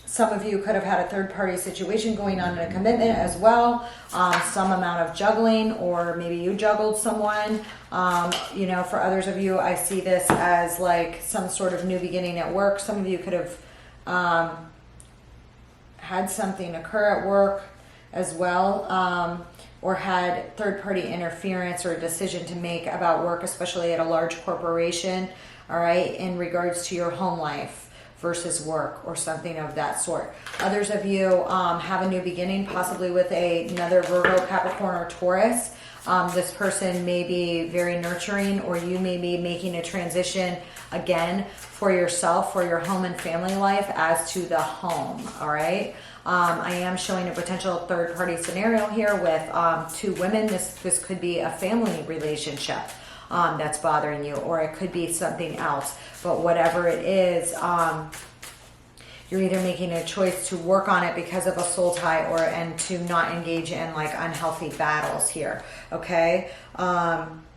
Some of you could have had a third-party situation going on in a commitment as well. Some amount of juggling, or maybe you juggled someone. You know, for others of you, I see this as like some sort of new beginning at work. Some of you could have had something occur at work as well, or had third-party interference or a decision to make about work, especially at a large corporation, all right, in regards to your home life versus work or something of that sort. Others of you have a new beginning, possibly with another Virgo, Capricorn, or Taurus. This person may be very nurturing, or you may be making a transition again for yourself, for your home and family life as to the home, all right? I am showing a potential third-party scenario here with two women. This could be a family relationship that's bothering you, or it could be something else. But whatever it is, you're either making a choice to work on it because of a soul tie, and to not engage in like unhealthy battles here, okay?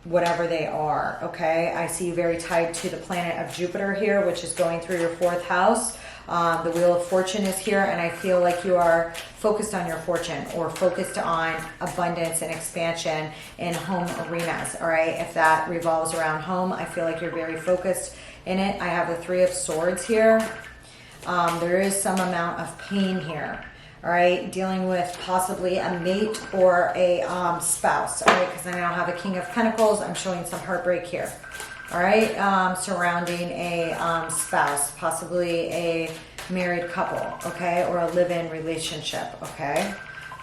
Whatever they are, okay? I see you very tied to the planet of Jupiter here, which is going through your 4th house. The Wheel of Fortune is here, and I feel like you are focused on your fortune, or focused on abundance and expansion in home arenas, all right? If that revolves around home, I feel like you're very focused in it. I have the 3 of Swords here. There is some amount of pain here, all right? Dealing with possibly a mate or a spouse, all right? Because I now have a King of Pentacles. I'm showing some heartbreak here. All right, surrounding a spouse, possibly a married couple, okay, or a live-in relationship, okay.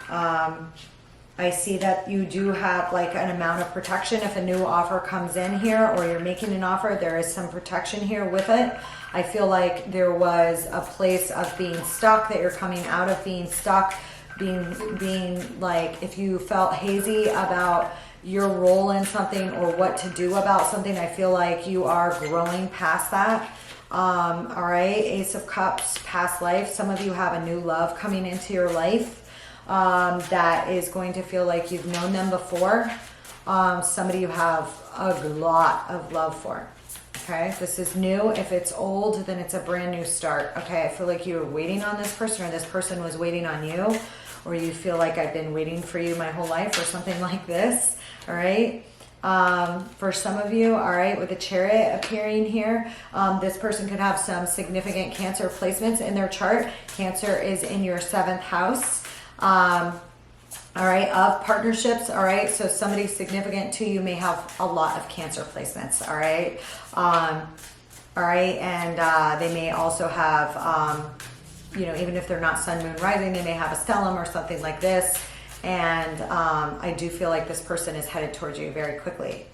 I see that you do have like an amount of protection. If a new offer comes in here, or you're making an offer, there is some protection here with it. I feel like there was a place of being stuck, that you're coming out of being stuck, being like, if you felt hazy about your role in something or what to do about something, I feel like you are growing past that. All right, Ace of Cups, past life. Some of you have a new love coming into your life that is going to feel like you've known them before. Somebody you have a lot of love for. Okay, this is new. If it's old, then it's a brand new start. Okay, I feel like you were waiting on this person, or this person was waiting on you, or you feel like I've been waiting for you my whole life, or something like this. All right. For some of you, all right, with the Chariot appearing here, this person could have some significant Cancer placements in their chart. Cancer is in your 7th house. All right, of partnerships. All right, so somebody significant to you may have a lot of Cancer placements. All right. All right, and they may also have, you know, even if they're not Sun, Moon, Rising, they may have a stellium or something like this. And I do feel like this person is headed towards you very quickly,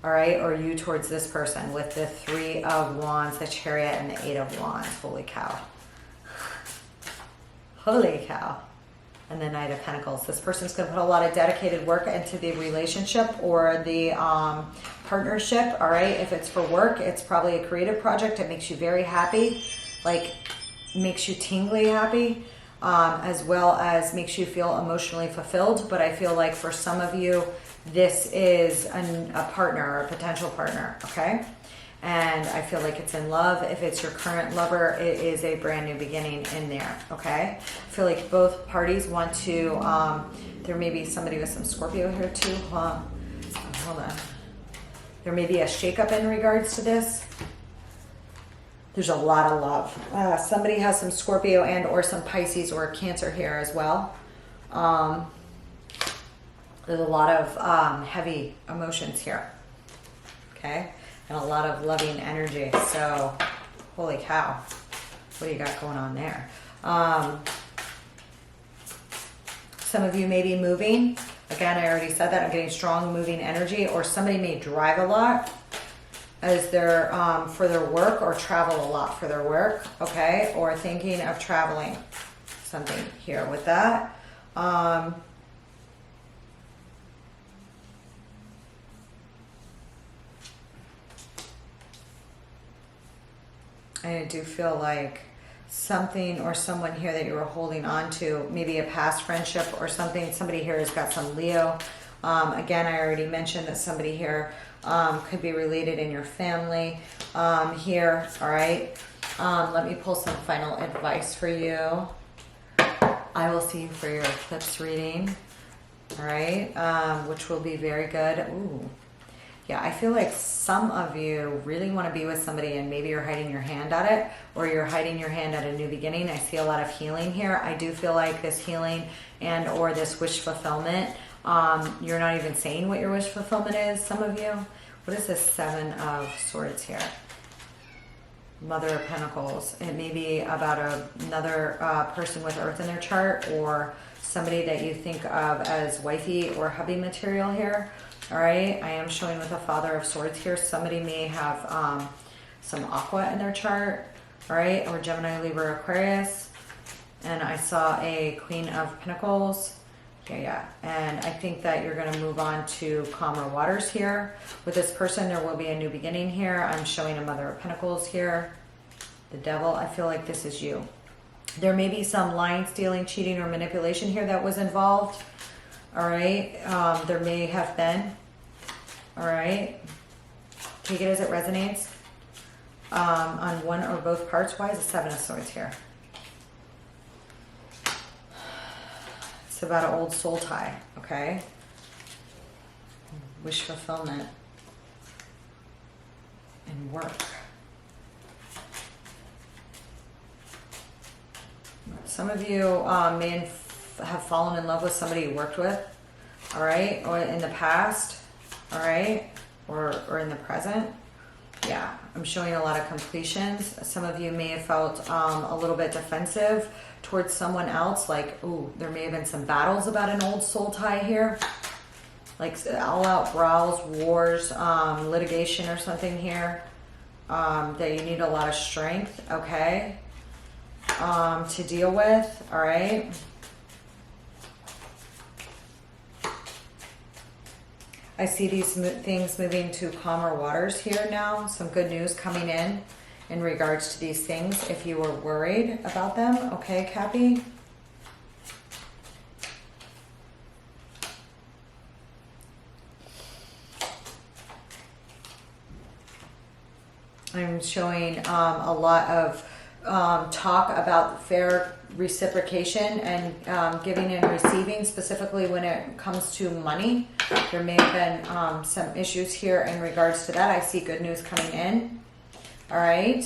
all right? Or you towards this person with the 3 of Wands, the Chariot, and the 8 of Wands. Holy cow. Holy cow. And the Knight of Pentacles. This person's going to put a lot of dedicated work into the relationship or the partnership, all right? If it's for work, it's probably a creative project. It makes you very happy, like makes you tingly happy. As well as makes you feel emotionally fulfilled. But I feel like for some of you, this is a partner or a potential partner, okay? And I feel like it's in love. If it's your current lover, it is a brand new beginning in there, okay? I feel like both parties want to, there may be somebody with some Scorpio here too. Hold on. There may be a shakeup in regards to this. There's a lot of love. Somebody has some Scorpio and or some Pisces or Cancer here as well. There's a lot of heavy emotions here. Okay? And a lot of loving energy. So, holy cow. What do you got going on there? Some of you may be moving. Again, I already said that. I'm getting strong moving energy. Or somebody may drive a lot as their for their work, or travel a lot for their work, okay? Or thinking of traveling, something here with that. And I do feel like something or someone here that you were holding on to, maybe a past friendship or something. Somebody here has got some Leo. Again, I already mentioned that somebody here could be related in your family here, all right? Let me pull some final advice for you. I will see you for your eclipse reading. All right, which will be very good. Ooh. Yeah, I feel like some of you really want to be with somebody and maybe you're hiding your hand at it, or you're hiding your hand at a new beginning. I see a lot of healing here. I do feel like this healing and or this wish fulfillment, you're not even saying what your wish fulfillment is, some of you. What is this Seven of Swords here? Mother of Pentacles. It may be about another person with Earth in their chart, or somebody that you think of as wifey or hubby material here. All right, I am showing with a Father of Swords here. Somebody may have some Aqua in their chart, all right, or Gemini, Libra, Aquarius. And I saw a Queen of Pentacles. Yeah. And I think that you're going to move on to calmer waters here. With this person, there will be a new beginning here. I'm showing a Mother of Pentacles here. The Devil, I feel like this is you. There may be some lying, stealing, cheating, or manipulation here that was involved. All right, there may have been. All right, take it as it resonates on one or both parts. Why is the Seven of Swords here? It's about an old soul tie, okay? Wish fulfillment and work. Some of you may have fallen in love with somebody you worked with, all right, or in the past, all right, or in the present. Yeah, I'm showing a lot of completions. Some of you may have felt a little bit defensive towards someone else, like, ooh, there may have been some battles about an old soul tie here, like all-out brawls, wars, litigation or something here, that you need a lot of strength, okay, to deal with, all right. I see these things moving to calmer waters here now. Some good news coming in regards to these things if you were worried about them. Okay, Cappy? I'm showing a lot of talk about fair reciprocation and giving and receiving, specifically when it comes to money. There may have been some issues here in regards to that. I see good news coming in. All right.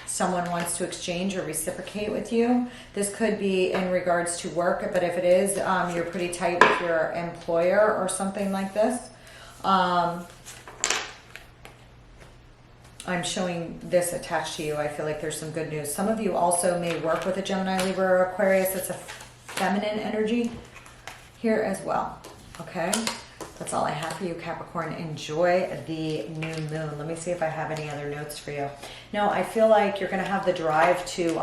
Someone wants to exchange or reciprocate with you. This could be in regards to work, but if it is, you're pretty tight with your employer or something like this. I'm showing this attached to you. I feel like there's some good news. Some of you also may work with a Gemini, Libra, or Aquarius. It's a feminine energy here as well. Okay, that's all I have for you, Capricorn. Enjoy the new moon. Let me see if I have any other notes for you. No, I feel like you're going to have the drive to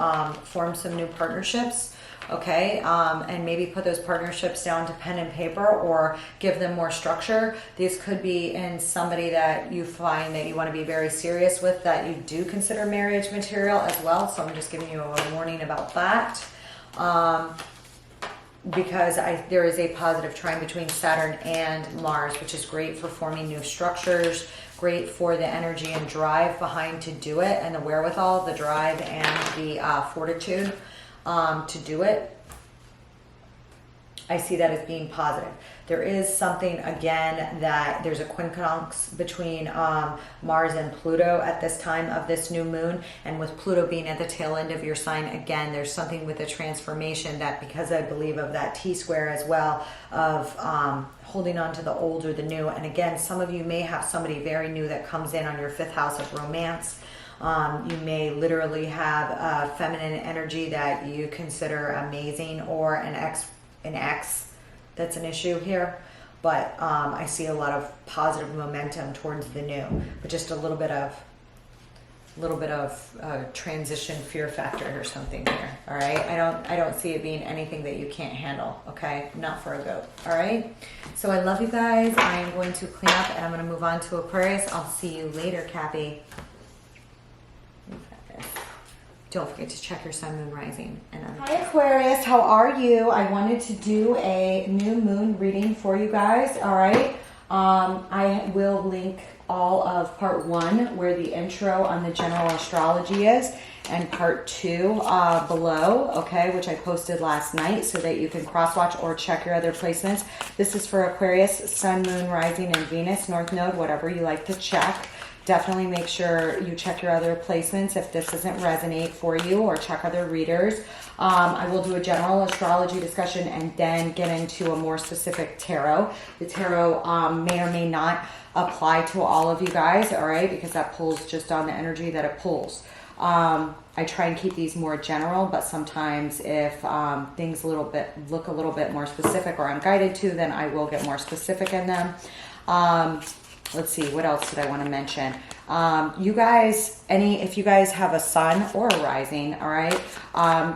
form some new partnerships. Okay, and maybe put those partnerships down to pen and paper or give them more structure. These could be in somebody that you find that you want to be very serious with, that you do consider marriage material as well. So I'm just giving you a warning about that. Because there is a positive trine between Saturn and Mars, which is great for forming new structures, great for the energy and drive behind to do it, and the wherewithal, the drive and the fortitude to do it. I see that as being positive. There is something, again, that there's a quincunx between Mars and Pluto at this time of this new moon. And with Pluto being at the tail end of your sign, again, there's something with the transformation that, because I believe of that T-square as well, of holding on to the old or the new. And again, some of you may have somebody very new that comes in on your 5th house of romance. You may literally have a feminine energy that you consider amazing, or an ex that's an issue here. But I see a lot of positive momentum towards the new, but just a little bit of transition fear factor or something here. All right, I don't see it being anything that you can't handle. Okay, not for a goat. All right, so I love you guys. I am going to clean up and I'm going to move on to Aquarius. I'll see you later, Cappy. Don't forget to check your sun, moon, rising. And hi, Aquarius. How are you? I wanted to do a new moon reading for you guys. All right. I will link all of part 1, where the intro on the general astrology is, and part 2 below, okay, which I posted last night so that you can cross-watch or check your other placements. This is for Aquarius, Sun, Moon, Rising, and Venus, North Node, whatever you like to check. Definitely make sure you check your other placements if this doesn't resonate for you, or check other readers. I will do a general astrology discussion and then get into a more specific tarot. The tarot may or may not apply to all of you guys, all right, because that pulls just on the energy that it pulls. I try and keep these more general, but sometimes if things look a little bit more specific, or I'm guided to, then I will get more specific in them. Let's see, what else did I want to mention? You guys, if you guys have a sun or a rising, all right,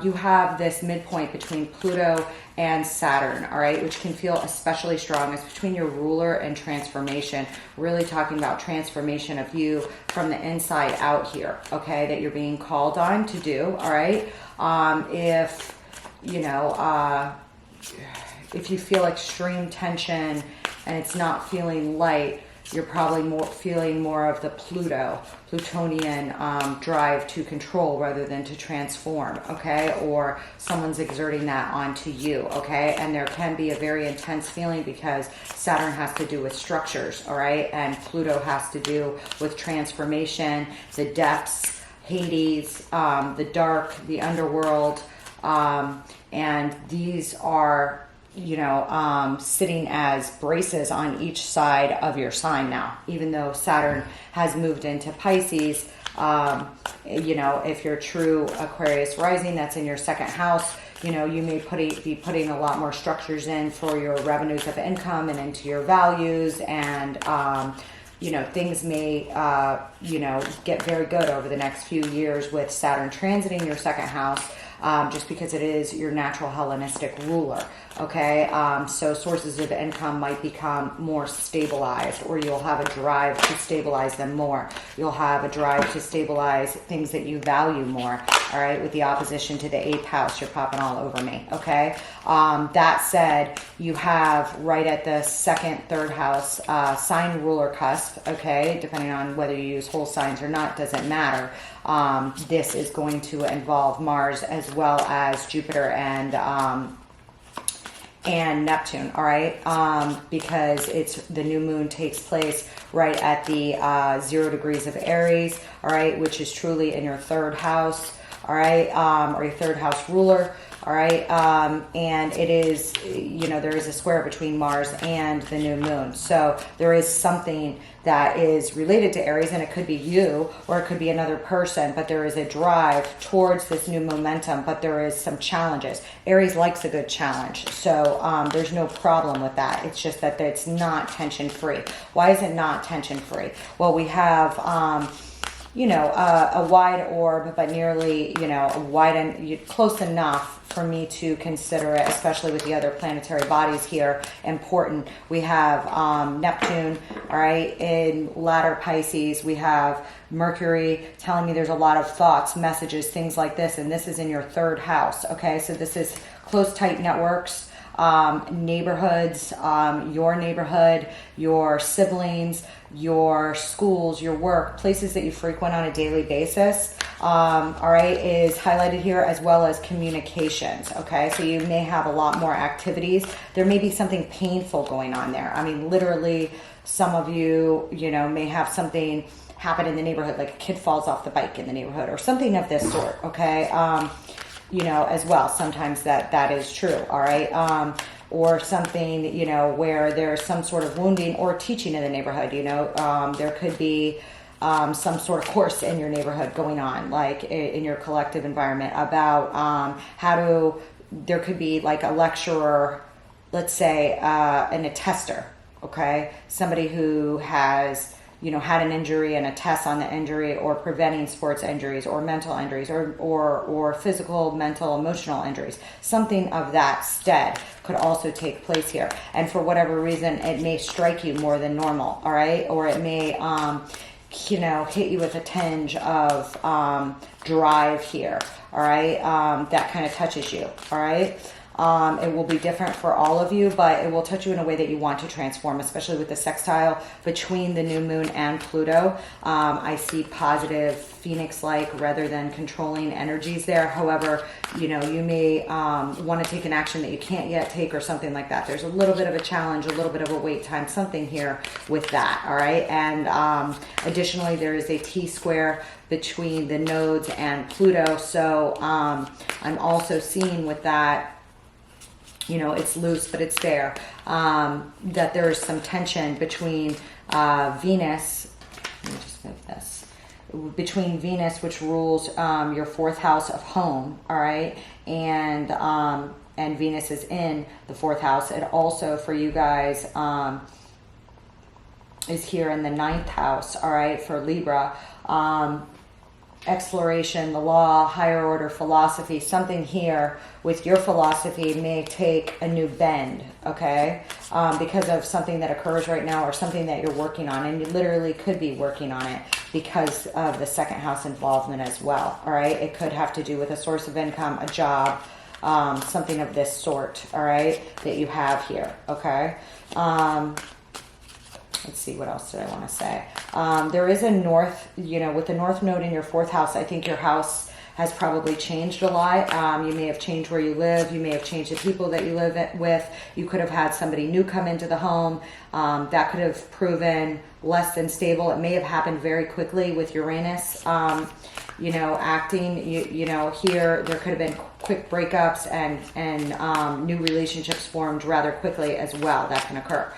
you have this midpoint between Pluto and Saturn, all right, which can feel especially strong. It's between your ruler and transformation, really talking about transformation of you from the inside out here, okay, that you're being called on to do, all right? If, you know, if you feel extreme tension and it's not feeling light, you're probably feeling more of the Plutonian drive to control rather than to transform, okay? Or someone's exerting that onto you, okay? And there can be a very intense feeling because Saturn has to do with structures, all right? And Pluto has to do with transformation, the depths, Hades, the dark, the underworld, and these are, you know, sitting as braces on each side of your sign now. Even though Saturn has moved into Pisces, you know, if you're true Aquarius rising, that's in your second house, you know, you may be putting a lot more structures in for your revenues of income and into your values, and you know, things may, you know, get very good over the next few years with Saturn transiting your second house, just because it is your natural Hellenistic ruler, okay? So sources of income might become more stabilized, or you'll have a drive to stabilize them more. You'll have a drive to stabilize things that you value more, all right? With the opposition to the 8th house, you're popping all over me, okay? That said, you have right at the 2nd, 3rd house, sign ruler cusp, okay? Depending on whether you use whole signs or not, doesn't matter. This is going to involve Mars as well as Jupiter and Neptune, all right? Because the new moon takes place right at the 0 degrees of Aries, all right, which is truly in your 3rd house, all right, or your 3rd house ruler, all right, and it is, you know, there is a square between Mars and the new moon, so there is something that is related to Aries, and it could be you, or it could be another person, but there is a drive towards this new momentum, but there is some challenges. Aries likes a good challenge, so there's no problem with that. It's just that it's not tension-free. Why is it not tension-free? Well, we have, you know, a wide orb, but nearly, you know, wide and close enough for me to consider it, especially with the other planetary bodies here, important. We have Neptune, all right, in latter Pisces. We have Mercury telling me there's a lot of thoughts, messages, things like this, and this is in your 3rd house, okay? So this is close, tight networks, neighborhoods, your neighborhood, your siblings, your schools, your work, places that you frequent on a daily basis, all right, is highlighted here, as well as communications, okay? So you may have a lot more activities. There may be something painful going on there. I mean, literally, some of you, you know, may have something happen in the neighborhood, like a kid falls off the bike in the neighborhood or something of this sort, okay? You know, as well, sometimes that is true, all right? Or something, you know, where there's some sort of wounding or teaching in the neighborhood, you know, there could be some sort of course in your neighborhood going on, like in your collective environment, about there could be like a lecturer, let's say, and a tester, okay? Somebody who has, you know, had an injury and a test on the injury, or preventing sports injuries or mental injuries, or physical, mental, emotional injuries. Something of that stead could also take place here. And for whatever reason, it may strike you more than normal, all right? Or it may, you know, hit you with a tinge of drive here, all right? That kind of touches you, all right? It will be different for all of you, but it will touch you in a way that you want to transform, especially with the sextile between the new moon and Pluto. I see positive Phoenix-like rather than controlling energies there. However, you know, you may want to take an action that you can't yet take or something like that. There's a little bit of a challenge, a little bit of a wait time, something here with that, all right? And additionally, there is a T-square between the nodes and Pluto. So I'm also seeing with that, you know, it's loose, but it's there, that there is some tension between Venus, let me just move this, between Venus, which rules your 4th house of home, all right, and Venus is in the 4th house. It also, for you guys, is here in the 9th house, all right, for Libra. Exploration, the law, higher order philosophy, something here with your philosophy may take a new bend, okay? Because of something that occurs right now or something that you're working on, and you literally could be working on it because of the 2nd house involvement as well, all right? It could have to do with a source of income, a job, something of this sort, all right, that you have here, okay? Let's see, what else did I want to say? There is a north, you know, with the north node in your 4th house, I think your house has probably changed a lot. You may have changed where you live. You may have changed the people that you live with. You could have had somebody new come into the home. That could have proven less than stable. It may have happened very quickly with Uranus, you know, acting, you know, here there could have been quick breakups and new relationships formed rather quickly as well. That can occur.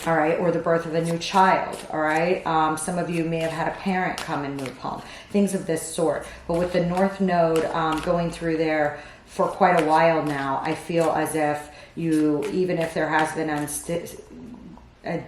All right, or the birth of a new child, all right? Some of you may have had a parent come and move home, things of this sort. But with the North Node going through there for quite a while now, I feel as if you, even if there has been a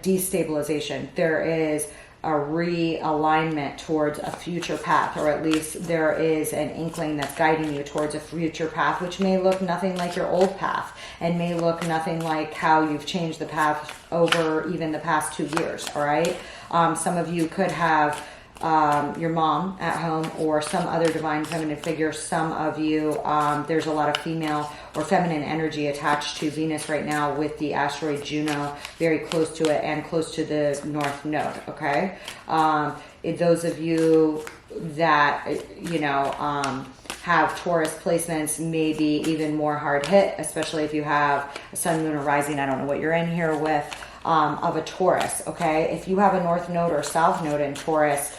destabilization, there is a realignment towards a future path, or at least there is an inkling that's guiding you towards a future path, which may look nothing like your old path and may look nothing like how you've changed the path over even the past 2 years, all right? Some of you could have your mom at home or some other divine feminine figure. Some of you, there's a lot of female or feminine energy attached to Venus right now with the asteroid Juno very close to it and close to the North Node, okay? Those of you that, you know, have Taurus placements may be even more hard hit, especially if you have a sun, moon, or rising, I don't know what you're in here with, of a Taurus, okay? If you have a North Node or South Node in Taurus,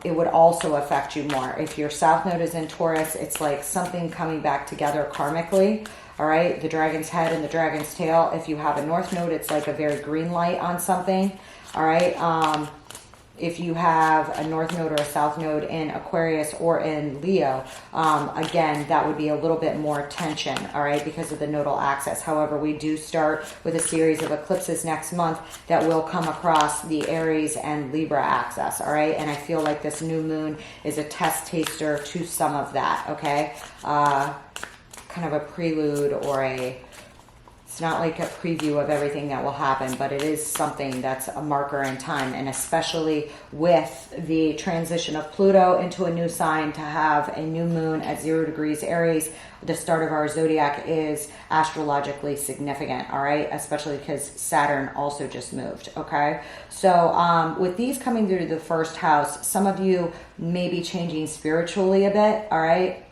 it would also affect you more. If your South Node is in Taurus, it's like something coming back together karmically, all right? The dragon's head and the dragon's tail. If you have a North Node, it's like a very green light on something, all right? If you have a North Node or a South Node in Aquarius or in Leo, again, that would be a little bit more tension, all right, because of the nodal axis. However, we do start with a series of eclipses next month that will come across the Aries and Libra axis, all right? And I feel like this new moon is a test taster to some of that, okay? Kind of a prelude or it's not like a preview of everything that will happen, but it is something that's a marker in time. And especially with the transition of Pluto into a new sign, to have a new moon at 0 degrees Aries, the start of our zodiac, is astrologically significant, all right? Especially because Saturn also just moved, okay? So with these coming through the 1st house, some of you may be changing spiritually a bit, all right?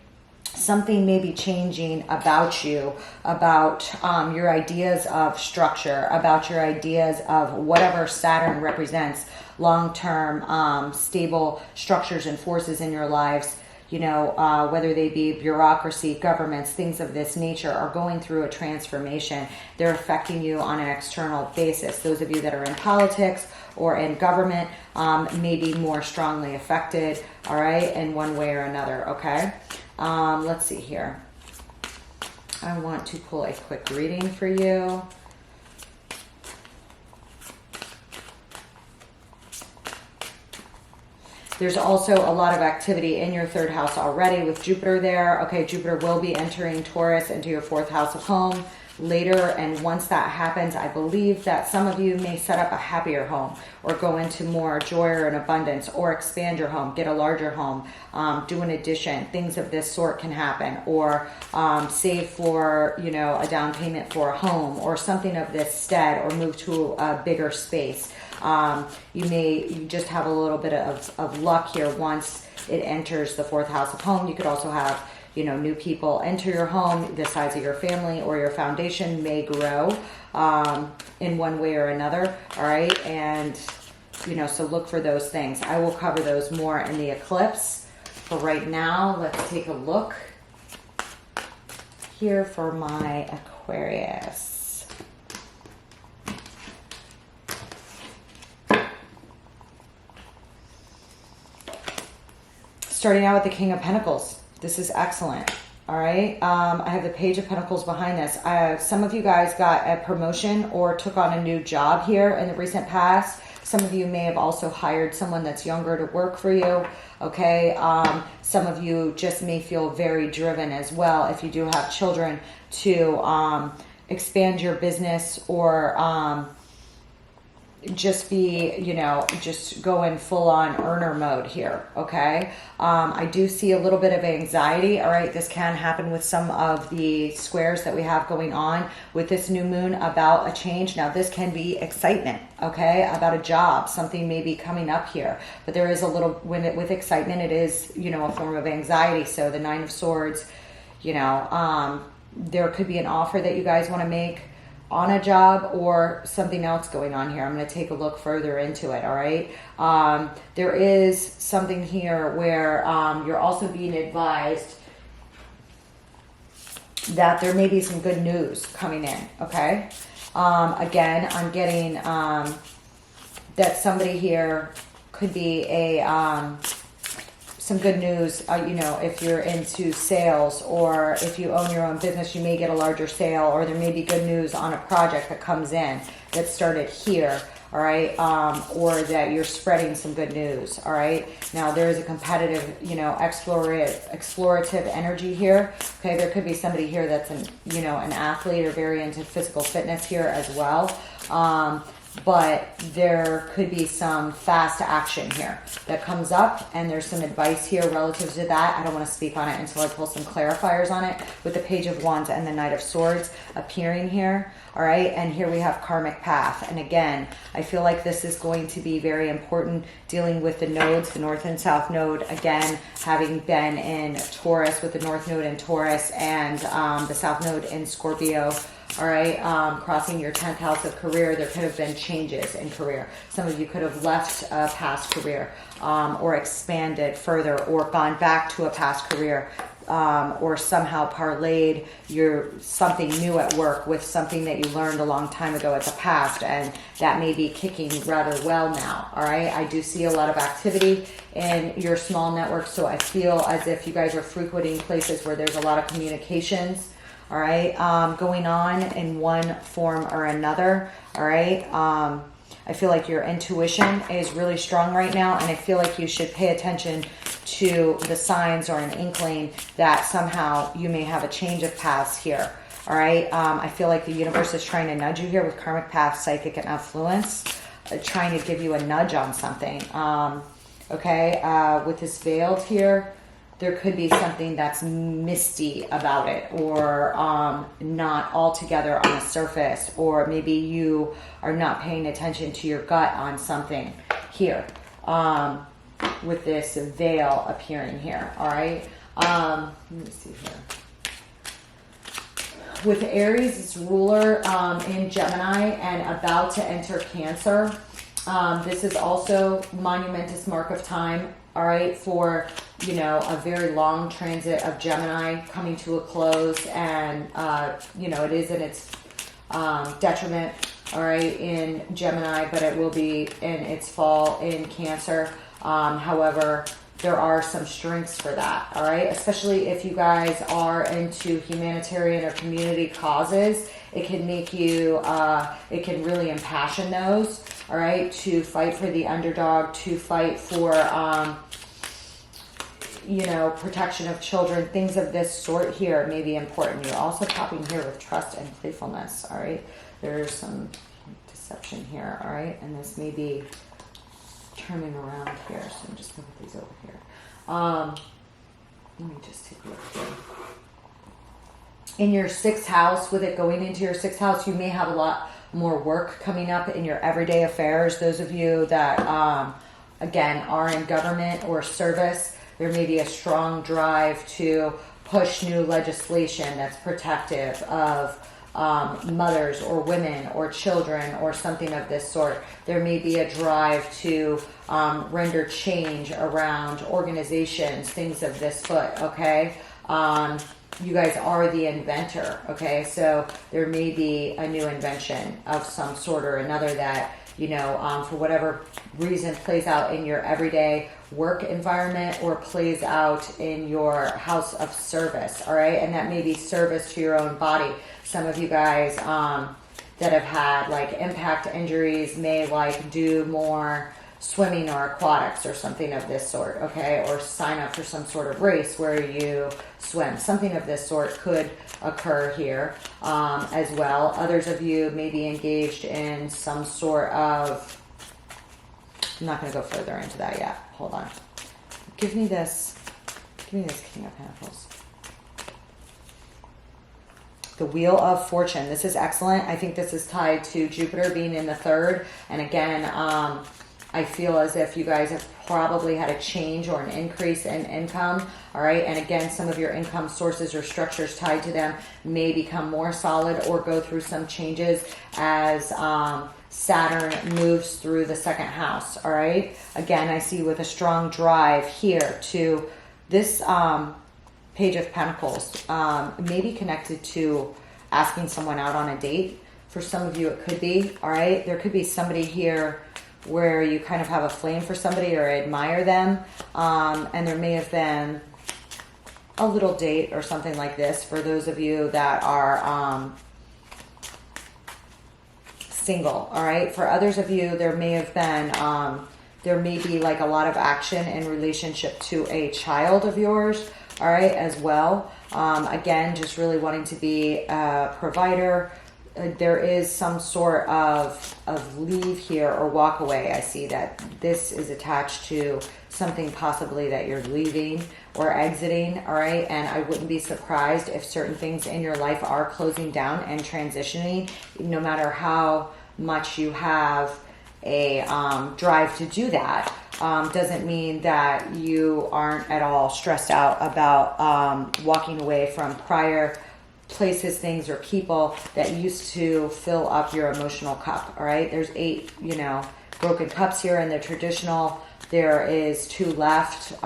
Something may be changing about you, about your ideas of structure, about your ideas of whatever Saturn represents, long-term stable structures and forces in your lives, you know, whether they be bureaucracy, governments, things of this nature, are going through a transformation. They're affecting you on an external basis. Those of you that are in politics or in government may be more strongly affected, all right, in one way or another, okay? Let's see here. I want to pull a quick reading for you. There's also a lot of activity in your 3rd house already with Jupiter there. Okay, Jupiter will be entering Taurus into your 4th house of home. later. And once that happens, I believe that some of you may set up a happier home, or go into more joy or an abundance, or expand your home, get a larger home, do an addition. Things of this sort can happen, or save for, you know, a down payment for a home or something of this stead, or move to a bigger space. You just have a little bit of luck here once it enters the 4th house of home. You could also have, you know, new people enter your home. The size of your family or your foundation may grow in one way or another. All right. And, you know, so look for those things. I will cover those more in the eclipse. For right now, let's take a look here for my Aquarius. Starting out with the King of Pentacles. This is excellent. All right. I have the Page of Pentacles behind this. Some of you guys got a promotion or took on a new job here in the recent past. Some of you may have also hired someone that's younger to work for you. Okay. Some of you just may feel very driven as well, if you do have children, to expand your business, or just be, you know, just go in full on earner mode here. Okay. I do see a little bit of anxiety. All right. This can happen with some of the squares that we have going on with this new moon about a change. Now this can be excitement. Okay. About a job, something may be coming up here, but there is a little, with excitement, it is, you know, a form of anxiety. So the 9 of Swords, you know, there could be an offer that you guys want to make on a job, or something else going on here. I'm going to take a look further into it. All right. There is something here where you're also being advised that there may be some good news coming in. Okay. Again, I'm getting that somebody here could be some good news, you know, if you're into sales, or if you own your own business, you may get a larger sale, or there may be good news on a project that comes in that started here. All right. Or that you're spreading some good news. All right. Now there is a competitive, you know, explorative energy here. Okay. There could be somebody here that's you know, an athlete or very into physical fitness here as well. But there could be some fast action here that comes up, and there's some advice here relative to that. I don't want to speak on it until I pull some clarifiers on it, with the Page of Wands and the Knight of Swords appearing here. All right. And here we have karmic path. And again, I feel like this is going to be very important, dealing with the nodes, the North and South node. Again, having been in Taurus, with the North node in Taurus and the South node in Scorpio. All right. Crossing your 10th house of career, there could have been changes in career. Some of you could have left a past career, or expanded further, or gone back to a past career, or somehow parlayed something new at work with something that you learned a long time ago at the past, and that may be kicking rather well now. All right. I do see a lot of activity in your small network, so I feel as if you guys are frequenting places where there's a lot of communications. All right. Going on in one form or another. All right. I feel like your intuition is really strong right now, and I feel like you should pay attention to the signs or an inkling that somehow you may have a change of paths here. All right. I feel like the universe is trying to nudge you here with karmic path, psychic, and affluence, trying to give you a nudge on something. Okay. With this veiled here, there could be something that's misty about it, or not altogether on the surface, or maybe you are not paying attention to your gut on something here, with this veil appearing here. All right. Let me see here. With Aries, it's ruler in Gemini and about to enter Cancer. This is also monumentous mark of time. All right, for, you know, a very long transit of Gemini coming to a close, and, you know, it is in its detriment, all right, in Gemini, but it will be in its fall in Cancer. However, there are some strengths for that, all right, especially if you guys are into humanitarian or community causes. It can make you, it can really impassion those, all right, to fight for the underdog, to fight for, you know, protection of children, things of this sort here may be important. You're also popping here with trust and playfulness, all right? There's some deception here, all right? And this may be turning around here, so I'm just going to put these over here. Let me just take a look here. In your 6th house, with it going into your 6th house, you may have a lot more work coming up in your everyday affairs. Those of you that, again, are in government or service, there may be a strong drive to push new legislation that's protective of mothers or women or children or something of this sort. There may be a drive to render change around organizations, things of this foot, okay? You guys are the inventor, okay? So there may be a new invention of some sort or another that, you know, for whatever reason plays out in your everyday work environment or plays out in your house of service, all right? And that may be service to your own body. Some of you guys that have had like impact injuries may like do more swimming or aquatics or something of this sort, okay? Or sign up for some sort of race where you swim. Something of this sort could occur here as well. Others of you may be engaged in some sort of, I'm not going to go further into that yet. Hold on. Give me this King of Pentacles. The Wheel of Fortune. This is excellent. I think this is tied to Jupiter being in the 3rd. And again, I feel as if you guys have probably had a change or an increase in income, all right? And again, some of your income sources or structures tied to them may become more solid or go through some changes as Saturn moves through the 2nd house, all right? Again, I see with a strong drive here to this Page of Pentacles, may be connected to asking someone out on a date. For some of you, it could be, all right? There could be somebody here where you kind of have a flame for somebody or admire them. And there may have been a little date or something like this for those of you that are single, all right? For others of you, there may have been, there may be like a lot of action in relationship to a child of yours, all right, as well. Again, just really wanting to be a provider. There is some sort of leave here or walk away. I see that this is attached to something possibly that you're leaving or exiting, all right? And I wouldn't be surprised if certain things in your life are closing down and transitioning, no matter how much you have a drive to do that. Doesn't mean that you aren't at all stressed out about walking away from prior places, things, or people that used to fill up your emotional cup, all right? There's 8, you know, broken cups here in the traditional. There is 2 left.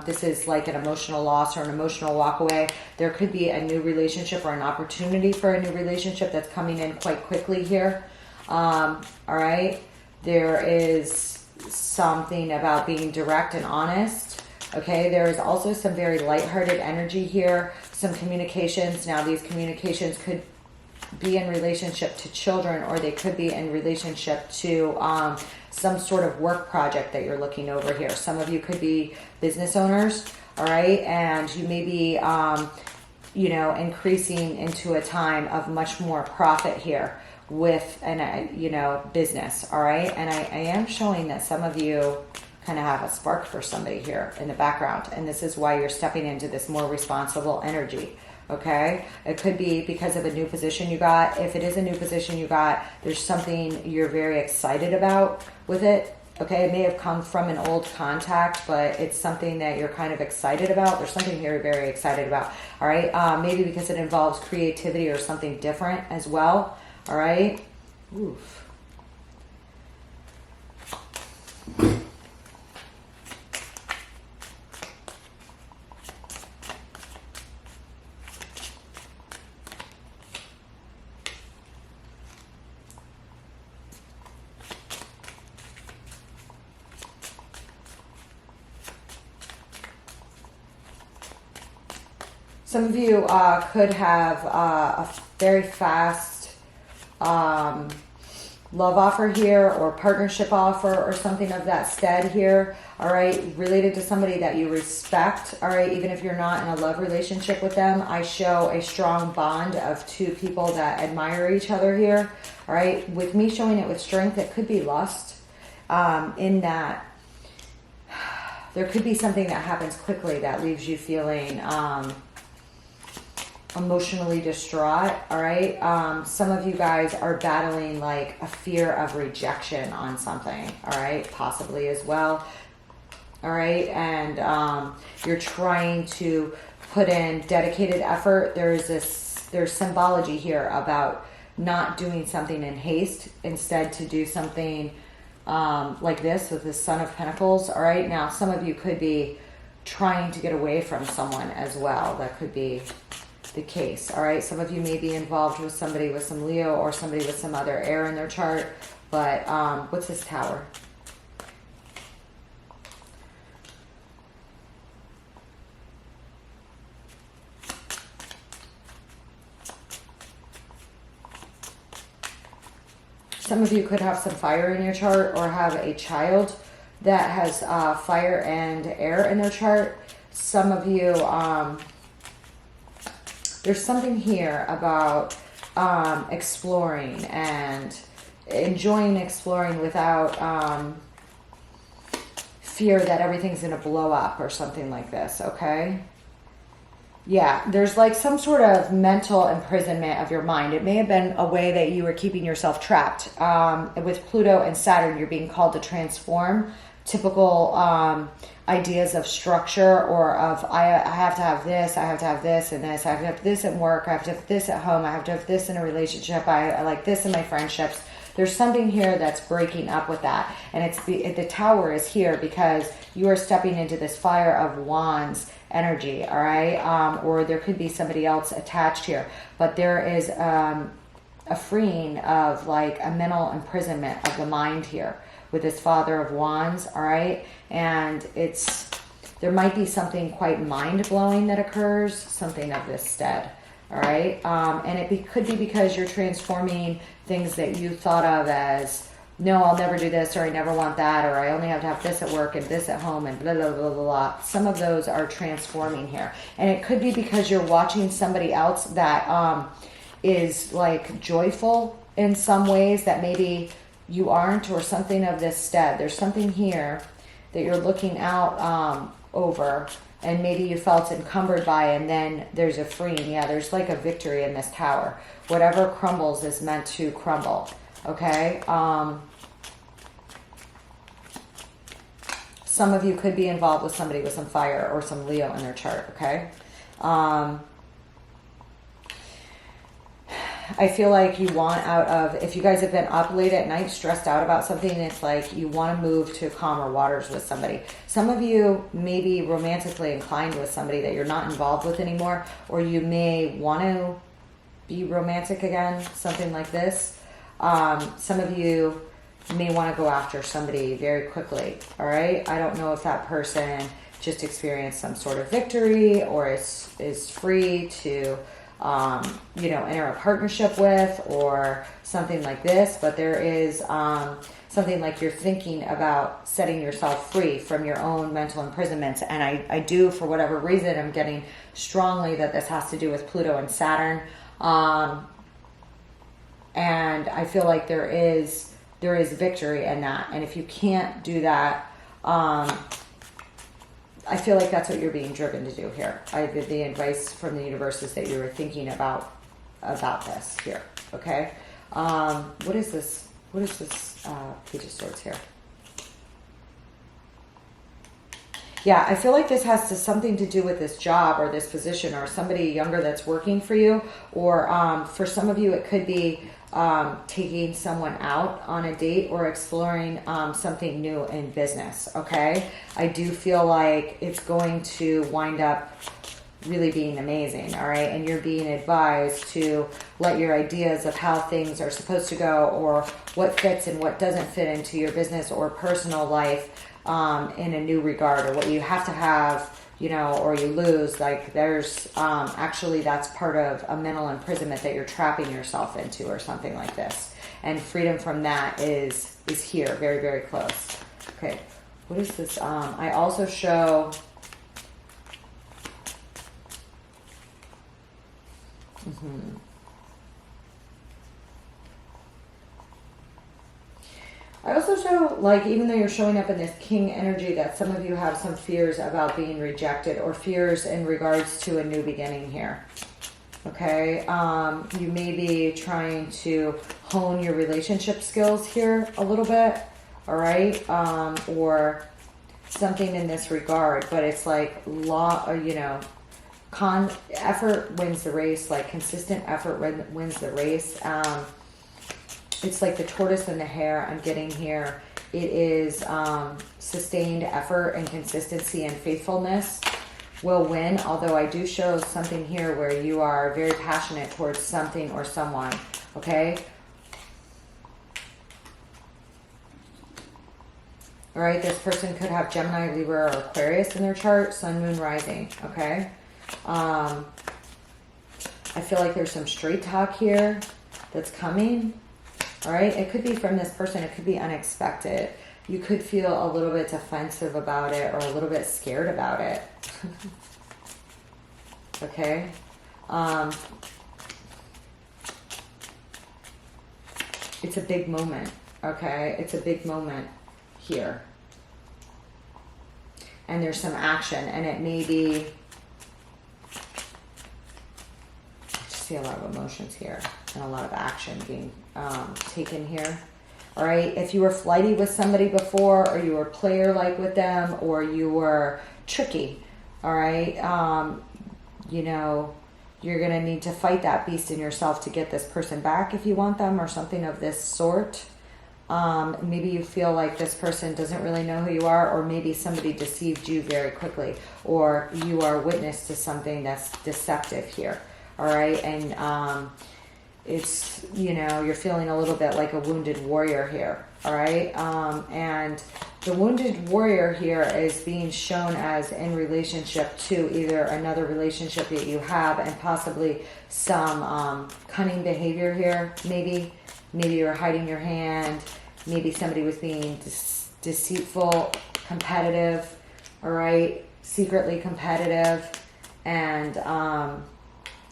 This is like an emotional loss or an emotional walk away. There could be a new relationship or an opportunity for a new relationship that's coming in quite quickly here, all right? There is something about being direct and honest, okay? There is also some very lighthearted energy here, some communications. Now, these communications could be in relationship to children, or they could be in relationship to some sort of work project that you're looking over here. Some of you could be business owners, all right? And you may be, you know, increasing into a time of much more profit here with an, you know, business, all right? And I am showing that some of you kind of have a spark for somebody here in the background, and this is why you're stepping into this more responsible energy, okay? It could be because of a new position you got. If it is a new position you got, there's something you're very excited about with it, okay? It may have come from an old contact, but it's something that you're kind of excited about. There's something you're very excited about, all right? Maybe because it involves creativity or something different as well, all right? Oof. Some of you could have a very fast love offer here or partnership offer or something of that stead here, all right, related to somebody that you respect, all right, even if you're not in a love relationship with them. I show a strong bond of two people that admire each other here, all right. With me showing it with strength, it could be lust, in that there could be something that happens quickly that leaves you feeling emotionally distraught, all right? Some of you guys are battling like a fear of rejection on something, all right? Possibly as well, all right? And you're trying to put in dedicated effort. There's symbology here about not doing something in haste, instead to do something like this with the Son of Pentacles, all right? Now, some of you could be trying to get away from someone as well. That could be the case, all right? Some of you may be involved with somebody with some Leo or somebody with some other air in their chart, but what's this Tower? Some of you could have some fire in your chart or have a child that has fire and air in their chart. Some of you, there's something here about exploring and enjoying exploring without fear that everything's going to blow up or something like this, okay? Yeah, there's like some sort of mental imprisonment of your mind. It may have been a way that you were keeping yourself trapped. With Pluto and Saturn, you're being called to transform typical ideas of structure or of I have to have this, I have to have this and this, I have to have this at work, I have to have this at home, I have to have this in a relationship, I like this in my friendships. There's something here that's breaking up with that. And it's the Tower is here because you are stepping into this Fire of Wands energy, all right? Or there could be somebody else attached here. But there is a freeing of like a mental imprisonment of the mind here with this Father of Wands, all right? And there might be something quite mind-blowing that occurs, something of this stead, all right? And it could be because you're transforming things that you thought of as, no, I'll never do this, or I never want that, or I only have to have this at work and this at home and blah, blah, blah, blah, blah. Some of those are transforming here. And it could be because you're watching somebody else that is like joyful in some ways that maybe you aren't, or something of this stead. There's something here that you're looking out over and maybe you felt encumbered by, and then there's a freeing. Yeah, there's like a victory in this Tower. Whatever crumbles is meant to crumble, okay? Some of you could be involved with somebody with some fire or some Leo in their chart, okay? I feel like you want out of, if you guys have been up late at night, stressed out about something, it's like you want to move to calmer waters with somebody. Some of you may be romantically inclined with somebody that you're not involved with anymore, or you may want to be romantic again, something like this. Some of you may want to go after somebody very quickly, all right? I don't know if that person just experienced some sort of victory or is free to you know, enter a partnership with or something like this, but there is something like you're thinking about setting yourself free from your own mental imprisonments. And I do, for whatever reason, I'm getting strongly that this has to do with Pluto and Saturn. And I feel like there is victory in that. And if you can't do that, I feel like that's what you're being driven to do here. The advice from the universe is that you were thinking about this here, okay? What is this? What is this Page of Swords here? Yeah, I feel like this has something to do with this job or this position or somebody younger that's working for you. Or for some of you, it could be taking someone out on a date or exploring something new in business, okay? I do feel like it's going to wind up really being amazing, all right? And you're being advised to let your ideas of how things are supposed to go or what fits and what doesn't fit into your business or personal life in a new regard, or what you have to have, you know, or you lose. Like there's actually that's part of a mental imprisonment that you're trapping yourself into, or something like this. And freedom from that is here, very, very close. Okay, what is this? I also show. I also show, like, even though you're showing up in this king energy, that some of you have some fears about being rejected, or fears in regards to a new beginning here. Okay, you may be trying to hone your relationship skills here a little bit, all right, or something in this regard. But it's like you know, effort wins the race. Like consistent effort wins the race. It's like the tortoise and the hare I'm getting here. It is sustained effort and consistency and faithfulness will win. Although I do show something here where you are very passionate towards something or someone. Okay. All right. This person could have Gemini, Libra, or Aquarius in their chart. Sun, Moon, Rising. Okay. I feel like there's some straight talk here that's coming. All right, it could be from this person. It could be unexpected. You could feel a little bit defensive about it, or a little bit scared about it. Okay. It's a big moment. Okay, it's a big moment here. And there's some action, and it may be. I just see a lot of emotions here, and a lot of action being taken here. All right, if you were flighty with somebody before, or you were player-like with them, or you were tricky, all right, you know, you're going to need to fight that beast in yourself to get this person back if you want them, or something of this sort. Maybe you feel like this person doesn't really know who you are, or maybe somebody deceived you very quickly, or you are witness to something that's deceptive here. All right, and it's, you know, you're feeling a little bit like a wounded warrior here. All right, and the wounded warrior here is being shown as in relationship to either another relationship that you have, and possibly some cunning behavior here. Maybe you're hiding your hand. Maybe somebody was being deceitful, competitive. All right, secretly competitive, and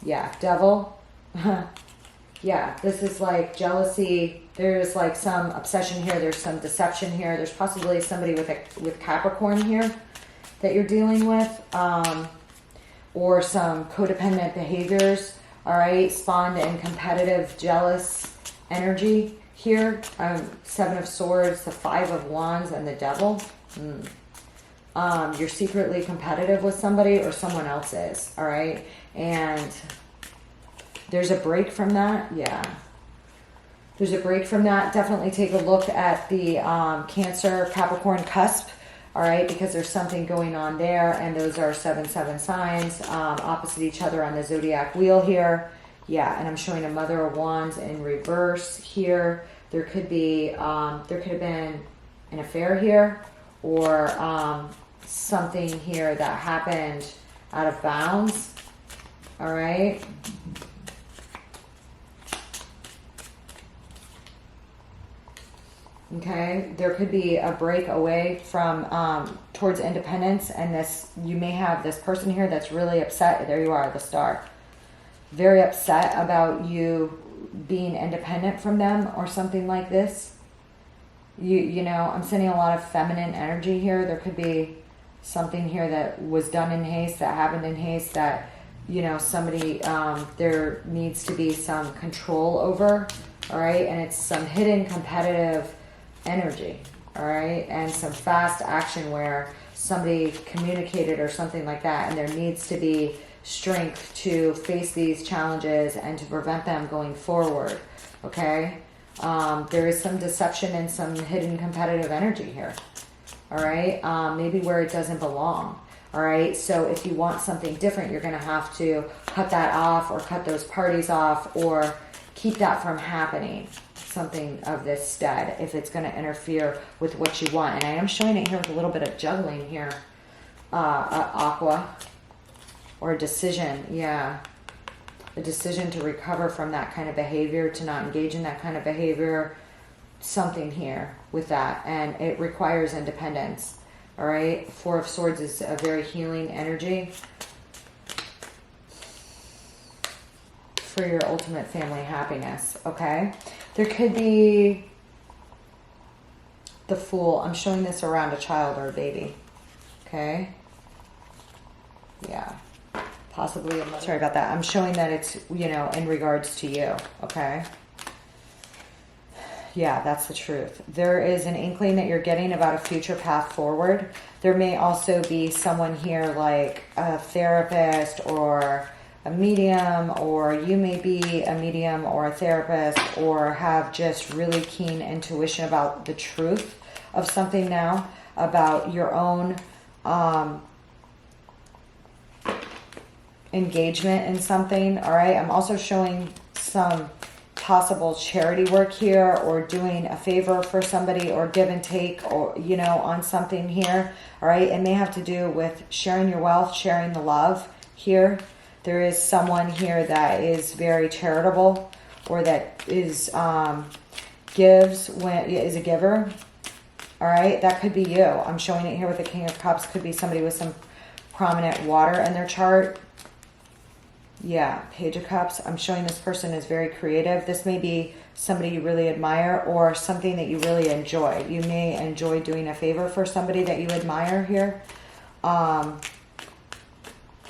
yeah, devil. Yeah, this is like jealousy. There's like some obsession here. There's some deception here. There's possibly somebody with Capricorn here that you're dealing with, or some codependent behaviors. All right, spawned in competitive, jealous energy here. Seven of Swords, the Five of Wands, and the Devil. You're secretly competitive with somebody, or someone else is. All right, and there's a break from that. Yeah. There's a break from that. Definitely take a look at the Cancer Capricorn cusp. All right, because there's something going on there. And those are 7-7 signs opposite each other on the zodiac wheel here. Yeah, and I'm showing a Mother of Wands in reverse here. There could be, there could have been an affair here, or something here that happened out of bounds. All right. Okay, there could be a break away from towards independence, and this, you may have this person here that's really upset. There you are, the Star. Very upset about you being independent from them, or something like this. You know, I'm sending a lot of feminine energy here. There could be something here that was done in haste, that happened in haste, that, you know, somebody, there needs to be some control over. All right, and it's some hidden competitive energy. All right, and some fast action where somebody communicated or something like that, and there needs to be strength to face these challenges and to prevent them going forward. Okay, there is some deception and some hidden competitive energy here. All right, maybe where it doesn't belong. All right, so if you want something different, you're going to have to cut that off, or cut those parties off, or keep that from happening. something of this stead if it's going to interfere with what you want. And I am showing it here with a little bit of juggling here. Aqua. Or a decision, yeah. A decision to recover from that kind of behavior, to not engage in that kind of behavior. Something here with that. And it requires independence. All right. Four of Swords is a very healing energy. For your ultimate family happiness. Okay. There could be the Fool. I'm showing this around a child or a baby. Okay. Yeah. Possibly a mother. Sorry about that. I'm showing that it's, you know, in regards to you. Okay. Yeah, that's the truth. There is an inkling that you're getting about a future path forward. There may also be someone here like a therapist or a medium, or you may be a medium or a therapist, or have just really keen intuition about the truth of something now, about your own engagement in something. All right. I'm also showing some possible charity work here, or doing a favor for somebody, or give and take, or, you know, on something here. All right. It may have to do with sharing your wealth, sharing the love here. There is someone here that is very charitable, or that is gives when is a giver. All right. That could be you. I'm showing it here with the King of Cups. Could be somebody with some prominent water in their chart. Yeah, Page of Cups. I'm showing this person is very creative. This may be somebody you really admire, or something that you really enjoy. You may enjoy doing a favor for somebody that you admire here.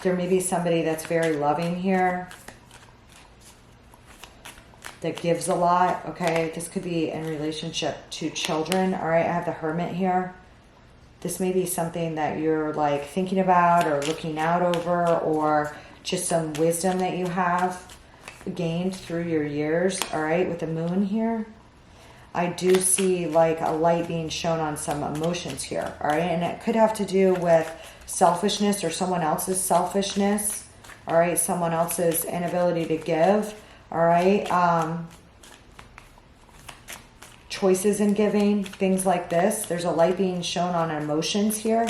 There may be somebody that's very loving here, that gives a lot. Okay, this could be in relationship to children. All right, I have the Hermit here. This may be something that you're like thinking about, or looking out over, or just some wisdom that you have gained through your years. All right, with the Moon here, I do see like a light being shown on some emotions here. All right, and it could have to do with selfishness, or someone else's selfishness. All right, someone else's inability to give. All right, choices in giving, things like this. There's a light being shown on emotions here.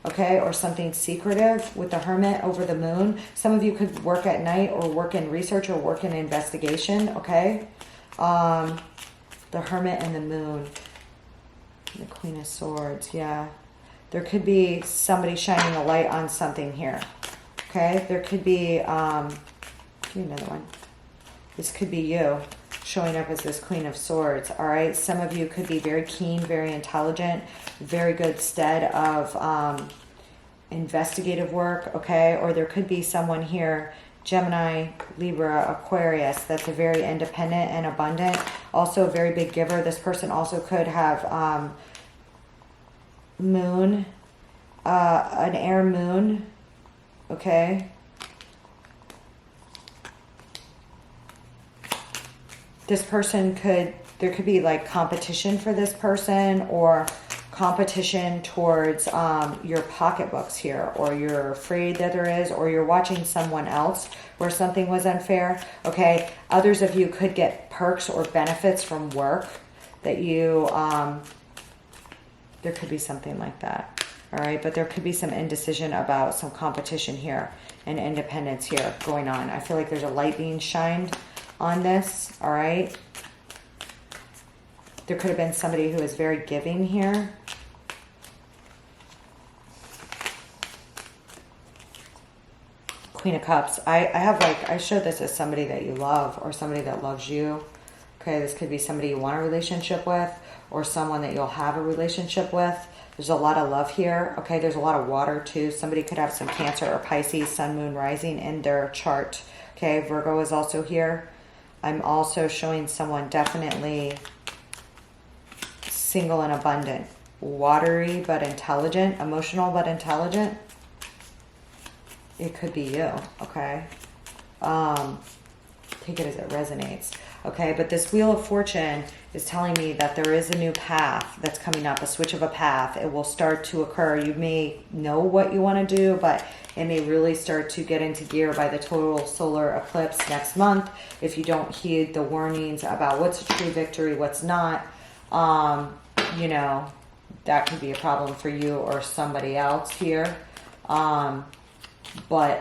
Okay, or something secretive with the Hermit over the Moon. Some of you could work at night, or work in research, or work in investigation. Okay, the Hermit and the Moon, the Queen of Swords. Yeah, there could be somebody shining a light on something here. Okay, there could be give me another one. This could be you showing up as this Queen of Swords. All right, some of you could be very keen, very intelligent, very good stead of investigative work. Okay, or there could be someone here, Gemini, Libra, Aquarius, that's a very independent and abundant, also a very big giver. This person also could have Moon, an air moon. Okay, this person could, there could be like competition for this person, or competition towards your pocketbooks here, or you're afraid that there is, or you're watching someone else where something was unfair. Okay, others of you could get perks or benefits from work that you, there could be something like that. All right, but there could be some indecision about some competition here and independence here going on. I feel like there's a light being shined on this. All right, there could have been somebody who is very giving here. Queen of Cups. I have like, I show this as somebody that you love, or somebody that loves you. Okay, this could be somebody you want a relationship with, or someone that you'll have a relationship with. There's a lot of love here. Okay, there's a lot of water too. Somebody could have some Cancer or Pisces, Sun, Moon, Rising in their chart. Okay, Virgo is also here. I'm also showing someone definitely single and abundant. Watery but intelligent. Emotional but intelligent. It could be you, okay? Take it as it resonates. Okay, but this Wheel of Fortune is telling me that there is a new path that's coming up, a switch of a path. It will start to occur. You may know what you want to do, but It may really start to get into gear by the total solar eclipse next month if you don't heed the warnings about what's a true victory, what's not. You know, that could be a problem for you or somebody else here. But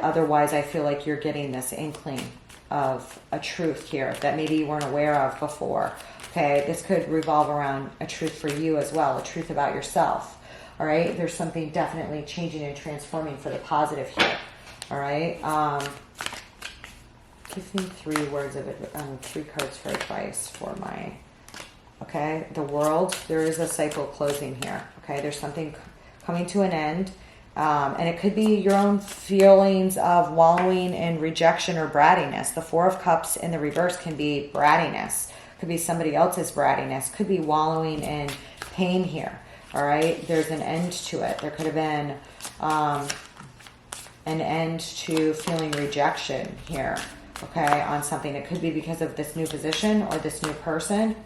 otherwise, I feel like you're getting this inkling of a truth here that maybe you weren't aware of before. Okay, this could revolve around a truth for you as well, a truth about yourself. All right, there's something definitely changing and transforming for the positive here. All right, give me 3 words of it, 3 cards for advice for my, okay, the World. There is a cycle closing here. Okay, there's something coming to an end. And it could be your own feelings of wallowing in rejection or brattiness. The 4 of Cups in the reverse can be brattiness. Could be somebody else's brattiness. Could be wallowing in pain here. All right. There's an end to it. There could have been an end to feeling rejection here. Okay. On something. It could be because of this new position or this new person.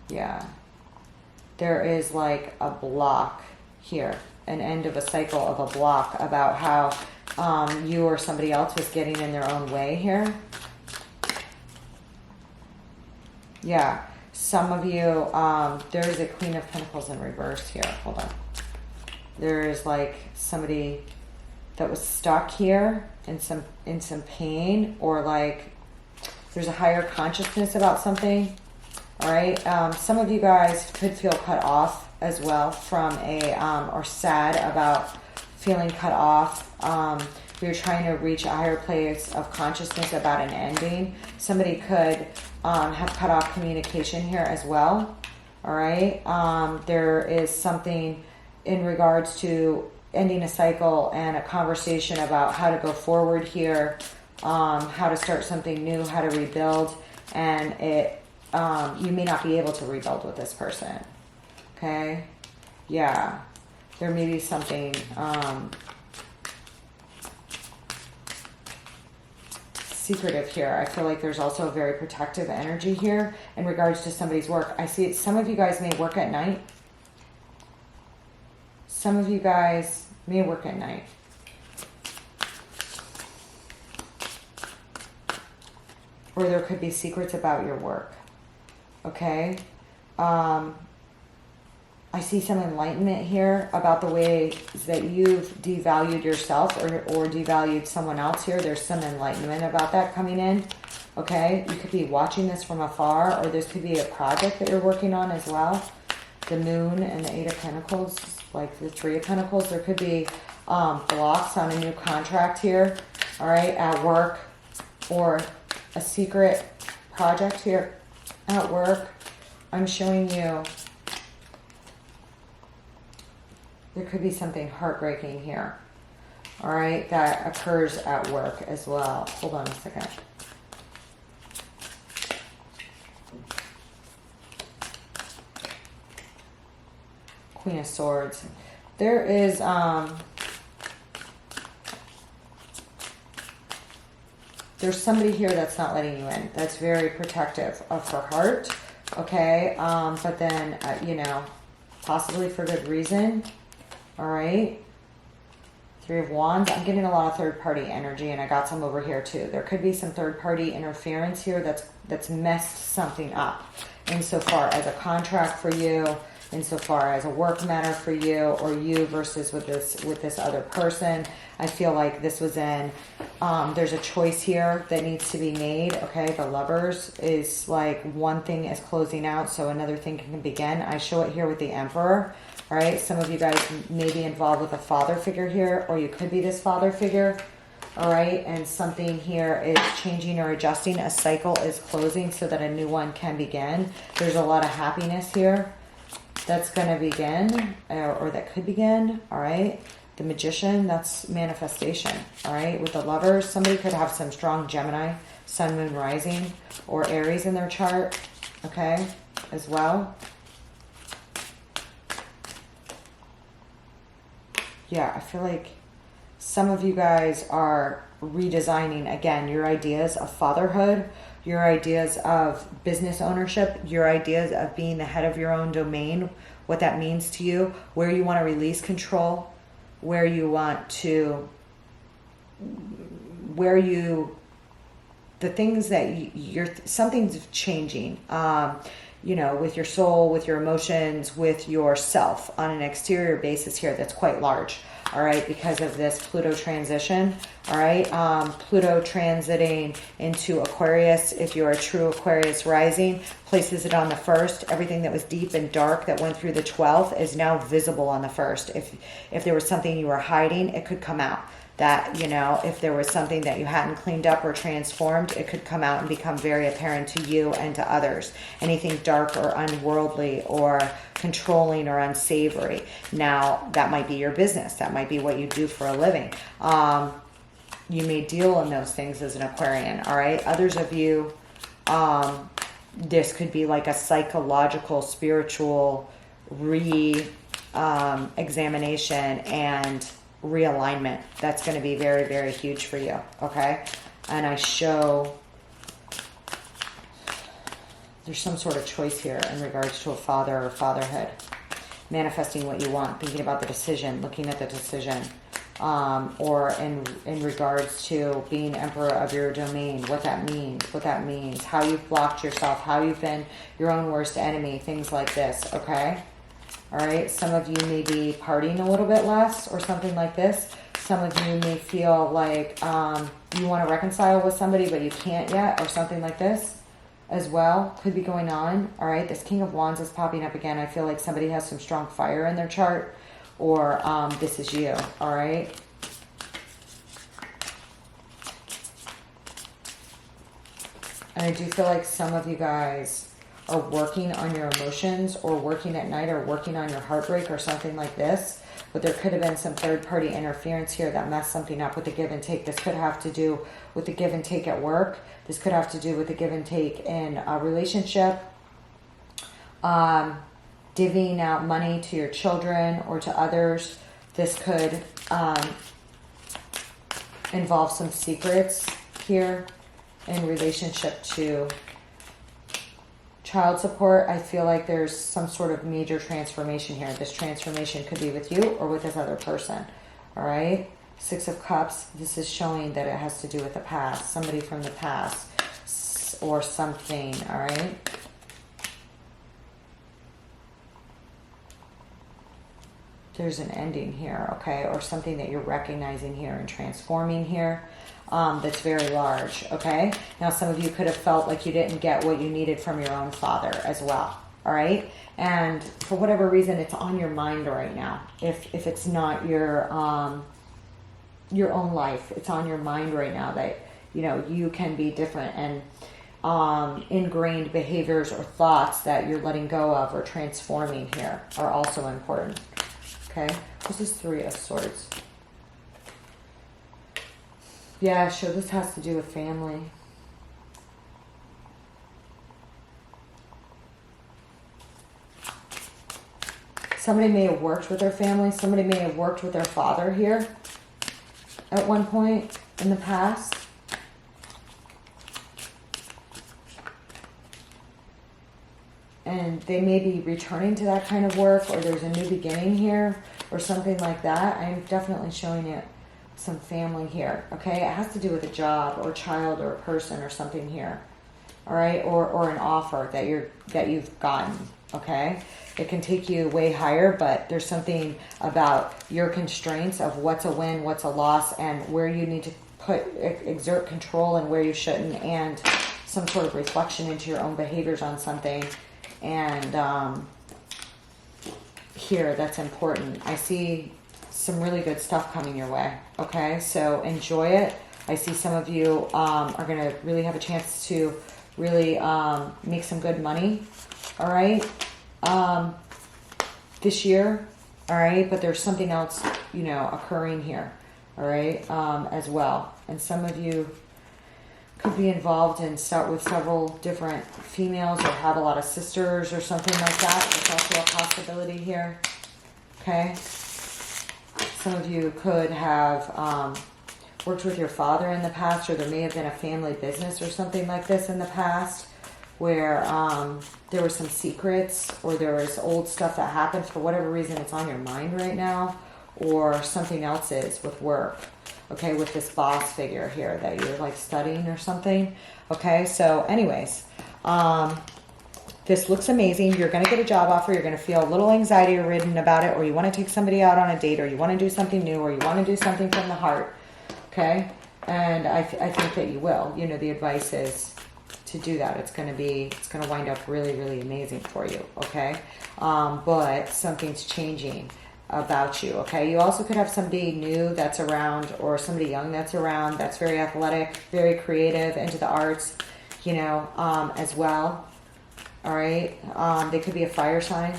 Yeah. There is like a block here. An end of a cycle of a block about how you or somebody else was getting in their own way here. Yeah, some of you, there is a Queen of Pentacles in reverse here. Hold on. There is like somebody that was stuck here in some pain, or like there's a higher consciousness about something. All right. Some of you guys could feel cut off as well from or sad about feeling cut off. You're trying to reach a higher place of consciousness about an ending. Somebody could have cut off communication here as well. All right. There is something in regards to ending a cycle and a conversation about how to go forward here, how to start something new, how to rebuild. And you may not be able to rebuild with this person. Okay, yeah, there may be something secretive here. I feel like there's also a very protective energy here in regards to somebody's work. I see some of you guys may work at night. Some of you guys may work at night. Or there could be secrets about your work. Okay. I see some enlightenment here about the ways that you've devalued yourself or devalued someone else here. There's some enlightenment about that coming in. Okay. You could be watching this from afar, or this could be a project that you're working on as well. The Moon and the 8 of Pentacles, like the 3 of Pentacles. There could be blocks on a new contract here. All right. At work, or a secret project here at work. I'm showing you there could be something heartbreaking here, all right, that occurs at work as well. Hold on a second. Queen of Swords. There is, there's somebody here that's not letting you in. That's very protective of her heart, okay? But then, you know, possibly for good reason. All right. 3 of Wands. I'm getting a lot of third-party energy, and I got some over here too. There could be some third-party interference here that's messed something up insofar as a contract for you, insofar as a work matter for you, or you versus with this other person. I feel like this was in, there's a choice here that needs to be made. Okay, the Lovers is like one thing is closing out, so another thing can begin. I show it here with the Emperor. All right, some of you guys may be involved with a father figure here, or you could be this father figure. All right, and something here is changing or adjusting. A cycle is closing so that a new one can begin. There's a lot of happiness here that's going to begin, or that could begin. All right, the Magician, that's manifestation. All right, with the Lovers, somebody could have some strong Gemini, Sun, Moon, Rising, or Aries in their chart, okay, as well. Yeah, I feel like some of you guys are redesigning, again, your ideas of fatherhood, your ideas of business ownership, your ideas of being the head of your own domain, what that means to you, where you want to release control, where you want to, the things that something's changing, you know, with your soul, with your emotions, with yourself on an exterior basis here that's quite large. All right, because of this Pluto transition. All right, Pluto transiting into Aquarius. If you're a true Aquarius rising, places it on the 1st. Everything that was deep and dark that went through the 12th is now visible on the 1st. If there was something you were hiding, it could come out. That, you know, if there was something that you hadn't cleaned up or transformed, it could come out and become very apparent to you and to others. Anything dark or unworldly or controlling or unsavory. Now, that might be your business. That might be what you do for a living. You may deal in those things as an Aquarian, all right? Others of you, this could be like a psychological, spiritual examination and realignment. That's going to be very, very huge for you, okay? And I show there's some sort of choice here in regards to a father or fatherhood. Manifesting what you want, thinking about the decision, looking at the decision, or in regards to being emperor of your domain, what that means, how you've blocked yourself, how you've been your own worst enemy, things like this, okay? All right, some of you may be partying a little bit less or something like this. Some of you may feel like you want to reconcile with somebody, but you can't yet, or something like this as well. Could be going on. All right, this King of Wands is popping up again. I feel like somebody has some strong fire in their chart, or this is you. All right. And I do feel like some of you guys are working on your emotions, or working at night, or working on your heartbreak or something like this. But there could have been some third-party interference here that messed something up with the give and take. This could have to do with the give and take at work. This could have to do with the give and take in a relationship. Divvying out money to your children or to others. This could involve some secrets here in relationship to child support. I feel like there's some sort of major transformation here. This transformation could be with you or with this other person. All right. 6 of Cups. This is showing that it has to do with the past. Somebody from the past or something. All right. There's an ending here. Okay. Or something that you're recognizing here and transforming here. That's very large, okay? Now, some of you could have felt like you didn't get what you needed from your own father as well, all right? And for whatever reason, it's on your mind right now. If it's not your own life, it's on your mind right now that, you know, you can be different, and ingrained behaviors or thoughts that you're letting go of or transforming here are also important, okay? This is 3 of Swords. Yeah, sure, this has to do with family. Somebody may have worked with their family. Somebody may have worked with their father here at one point in the past. And they may be returning to that kind of work, or there's a new beginning here or something like that. I'm definitely showing it. Some family here, okay? It has to do with a job or child or a person or something here, all right? Or an offer that you've gotten, okay? It can take you way higher, but there's something about your constraints of what's a win, what's a loss, and where you need to exert control and where you shouldn't, and some sort of reflection into your own behaviors on something. And here, that's important. I see some really good stuff coming your way, okay? So enjoy it. I see some of you are going to really have a chance to really make some good money, all right, this year, all right? But there's something else, you know, occurring here, all right, as well. And some of you could be involved and start with several different females or have a lot of sisters or something like that. There's also a possibility here, okay? Some of you could have worked with your father in the past, or there may have been a family business or something like this in the past where there were some secrets, or there was old stuff that happened. For whatever reason, it's on your mind right now, or something else is with work. Okay, with this boss figure here that you're like studying or something. Okay, so anyways, this looks amazing. You're going to get a job offer. You're going to feel a little anxiety ridden about it, or you want to take somebody out on a date, or you want to do something new, or you want to do something from the heart. Okay, and I think that you will. You know, the advice is to do that. It's going to wind up really, really amazing for you. Okay, but something's changing about you. Okay, you also could have somebody new that's around, or somebody young that's around, that's very athletic, very creative, into the arts, you know, as well. All right, they could be a fire sign.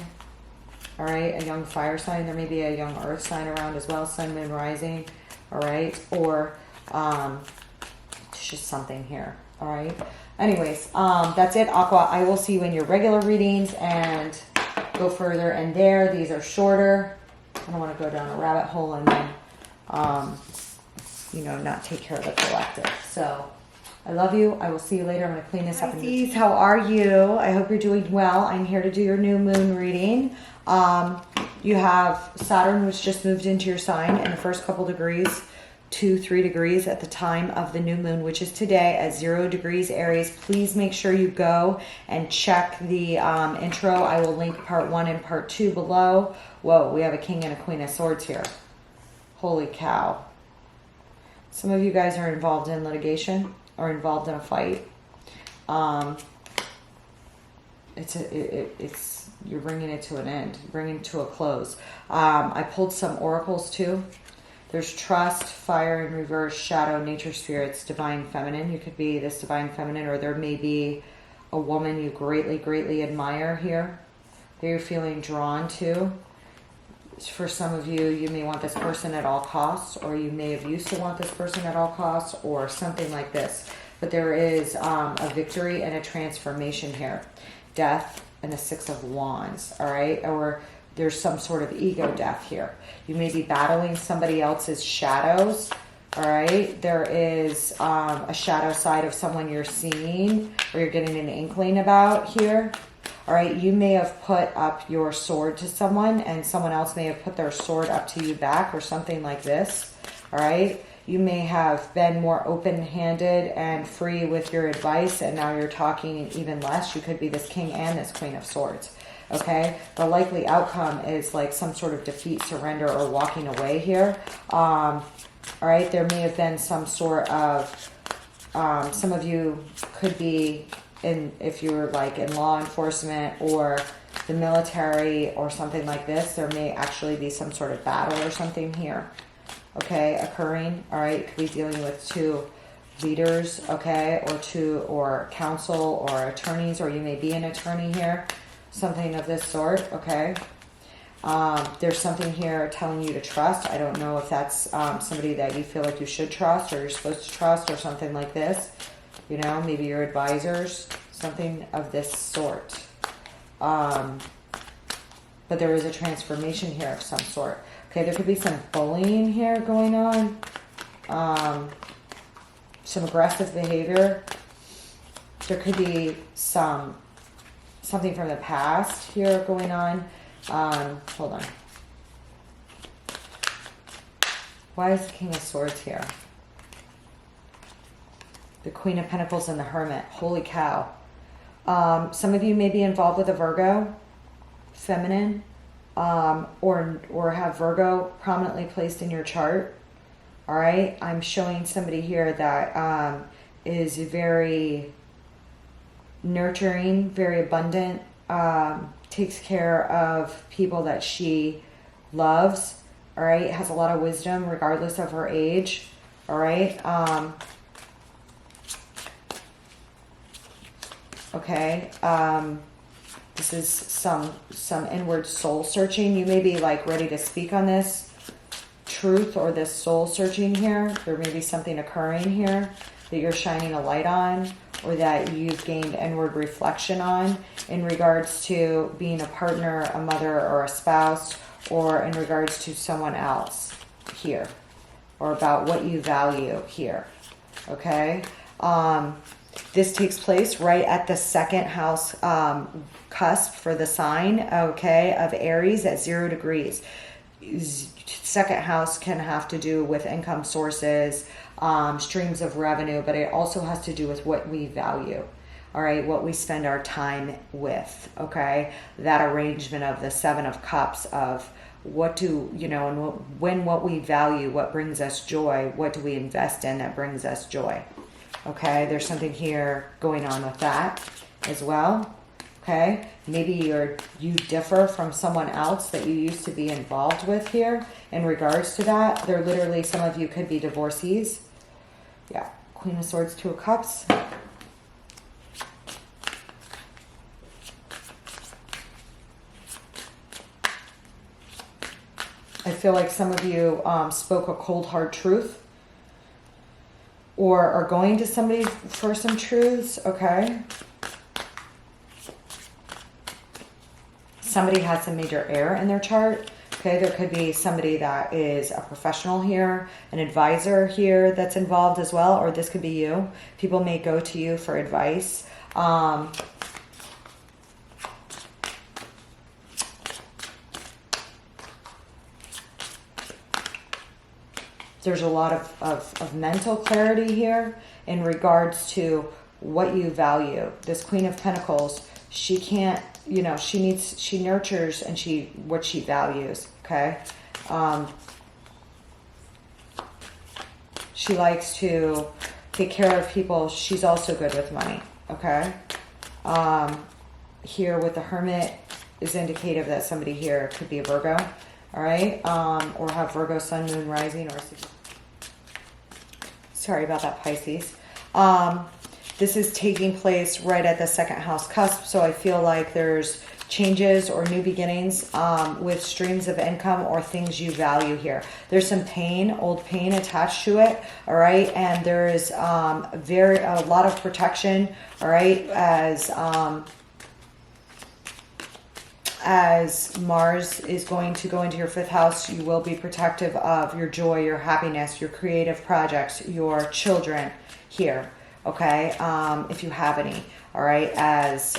All right, a young fire sign. There may be a young earth sign around as well, sun, moon, rising. All right, or it's just something here. All right, anyways, that's it, Aqua. I will see you in your regular readings and go further. And there, these are shorter. I don't want to go down a rabbit hole and then, you know, not take care of the collective. So I love you. I will see you later. I'm going to clean this up. Pisces, how are you? I hope you're doing well. I'm here to do your new moon reading. You have Saturn, which just moved into your sign in the first couple degrees, 2-3 degrees at the time of the new moon, which is today at 0 degrees Aries. Please make sure you go and check the intro. I will link part 1 and part 2 below. Whoa, we have a King and a Queen of Swords here. Holy cow. Some of you guys are involved in litigation or involved in a fight. You're bringing it to an end, bringing it to a close. I pulled some oracles too. There's trust, fire in reverse, shadow, nature spirits, divine feminine. You could be this divine feminine, or there may be a woman you greatly, greatly admire here that you're feeling drawn to. For some of you, you may want this person at all costs, or you may have used to want this person at all costs, or something like this. But there is a victory and a transformation here. Death and the 6 of Wands, all right? Or there's some sort of ego death here. You may be battling somebody else's shadows, all right? There is a shadow side of someone you're seeing, or you're getting an inkling about here. All right, you may have put up your sword to someone, and someone else may have put their sword up to you back, or something like this. All right, you may have been more open-handed and free with your advice, and now you're talking even less. You could be this King and this Queen of Swords. Okay, the likely outcome is like some sort of defeat, surrender, or walking away here. All right, there may have been some sort of, some of you could be if you're like in law enforcement or the military or something like this, there may actually be some sort of battle or something here, okay, occurring. All right, could be dealing with 2 leaders, okay, or counsel or attorneys, or you may be an attorney here, something of this sort, okay. There's something here telling you to trust. I don't know if that's somebody that you feel like you should trust, or you're supposed to trust, or something like this. You know, maybe your advisors, something of this sort. But there is a transformation here of some sort. Okay, there could be some bullying here going on. Some aggressive behavior. There could be something from the past here going on. Hold on. Why is the King of Swords here? The Queen of Pentacles and the Hermit. Holy cow. Some of you may be involved with a Virgo, feminine, or have Virgo prominently placed in your chart. All right. I'm showing somebody here that is very nurturing, very abundant, takes care of people that she loves. All right. Has a lot of wisdom regardless of her age. All right. Okay, this is some inward soul searching. You may be like ready to speak on this truth or this soul searching here. There may be something occurring here that you're shining a light on, or that you've gained inward reflection on in regards to being a partner, a mother, or a spouse, or in regards to someone else here, or about what you value here. Okay. This takes place right at the 2nd house cusp for the sign, okay, of Aries at 0 degrees. second house can have to do with income sources, streams of revenue, but it also has to do with what we value. All right, what we spend our time with, okay? That arrangement of the Seven of Cups of what do, you know, and when what we value, what brings us joy, what do we invest in that brings us joy, okay? There's something here going on with that as well, okay? Maybe you differ from someone else that you used to be involved with here in regards to that. They're literally, some of you could be divorcees. Yeah, Queen of Swords, Two of Cups. I feel like some of you spoke a cold, hard truth or are going to somebody for some truths, okay? Somebody has some major air in their chart, okay? There could be somebody that is a professional here, an advisor here that's involved as well, or this could be you. People may go to you for advice. There's a lot of mental clarity here in regards to what you value. This Queen of Pentacles, she can't, you know, she nurtures and what she values, okay? She likes to take care of people. She's also good with money, okay? Here with the Hermit is indicative that somebody here could be a Virgo, all right? Or have Virgo, Sun, Moon, Rising, or... Sorry about that, Pisces. This is taking place right at the second house cusp, so I feel like there's changes or new beginnings with streams of income or things you value here. There's some pain, old pain attached to it, all right? And there is a lot of protection, all right, as Mars is going to go into your fifth house. You will be protective of your joy, your happiness, your creative projects, your children here, okay? If you have any, all right, as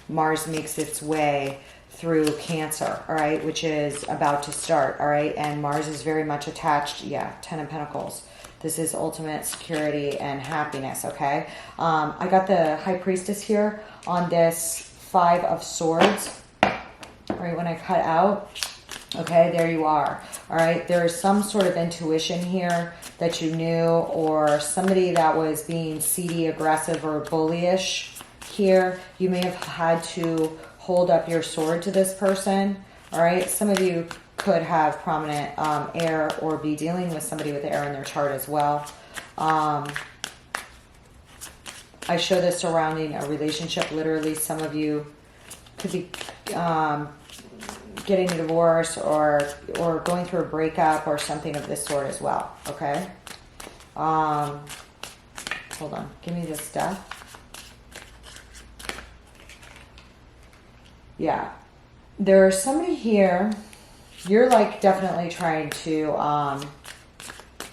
Mars makes its way through Cancer, all right, which is about to start, all right? And Mars is very much attached, yeah, Ten of Pentacles. This is ultimate security and happiness, okay? I got the High Priestess here on this Five of Swords. Right when I cut out, okay, there you are. All right, there's some sort of intuition here that you knew, or somebody that was being seedy, aggressive, or bullyish here. You may have had to hold up your sword to this person. All right, some of you could have prominent air or be dealing with somebody with air in their chart as well. I show this surrounding a relationship. Literally, some of you could be getting a divorce or going through a breakup or something of this sort as well, okay? Hold on. Give me this stuff. Yeah. There's somebody here. You're like definitely trying to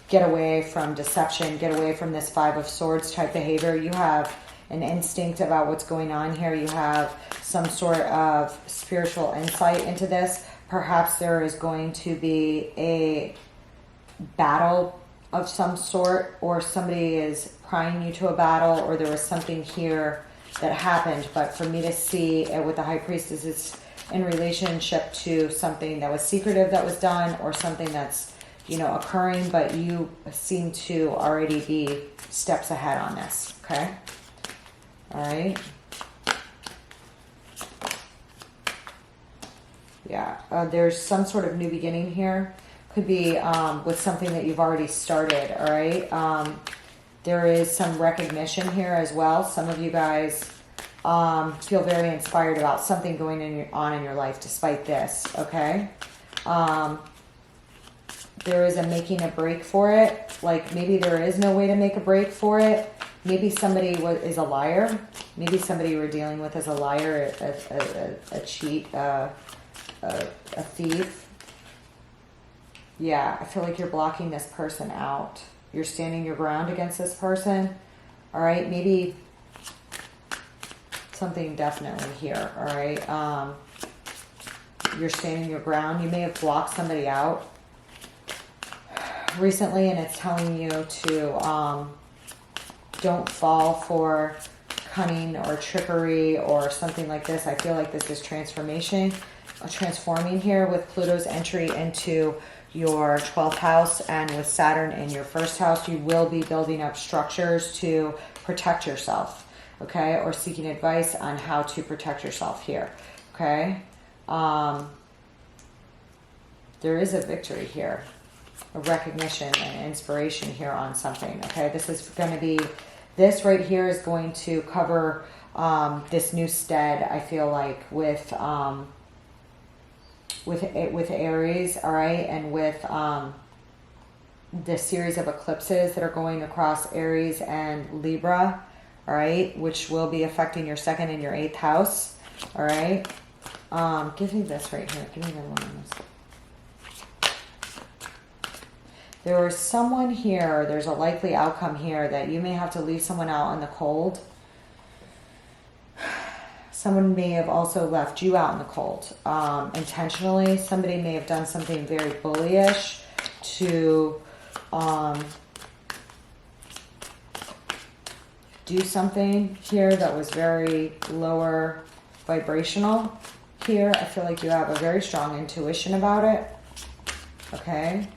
get away from deception, get away from this Five of Swords type behavior. You have an instinct about what's going on here. You have some sort of spiritual insight into this. Perhaps there is going to be a battle of some sort, or somebody is prying you to a battle, or there was something here that happened. But for me to see it with the High Priestess, it's in relationship to something that was secretive that was done, or something that's, you know, occurring, but you seem to already be steps ahead on this, okay? All right. Yeah, there's some sort of new beginning here. Could be with something that you've already started, all right? There is some recognition here as well. Some of you guys feel very inspired about something going on in your life despite this, okay? There is a making a break for it. Like maybe there is no way to make a break for it. Maybe somebody is a liar. Maybe somebody you were dealing with is a liar, a cheat, a thief. Yeah, I feel like you're blocking this person out. You're standing your ground against this person. All right, maybe something definitely here. All right. you're standing your ground. You may have blocked somebody out recently, and it's telling you to don't fall for cunning or trickery or something like this. I feel like this is transforming here with Pluto's entry into your 12th house, and with Saturn in your first house. You will be building up structures to protect yourself, okay, or seeking advice on how to protect yourself here, okay. There is a victory here, a recognition and inspiration here on something, okay. This is going to be, this right here is going to cover this new stead, I feel like, with Aries, all right, and with the series of eclipses that are going across Aries and Libra, all right, which will be affecting your 2nd and your 8th house, all right. Give me this right here. Give me another one on this. There is someone here, there's a likely outcome here that you may have to leave someone out in the cold. Someone may have also left you out in the cold intentionally. Somebody may have done something very bullyish to do something here that was very lower vibrational here. I feel like you have a very strong intuition about it, okay?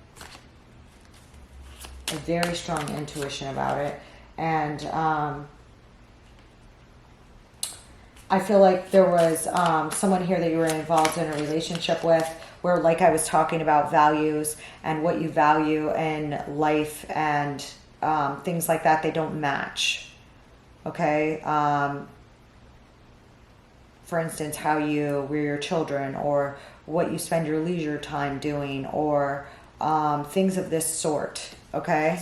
A very strong intuition about it. And I feel like there was someone here that you were involved in a relationship with where, like I was talking about, values and what you value in life and things like that, they don't match, okay? For instance, how you rear your children, or what you spend your leisure time doing, or things of this sort, okay?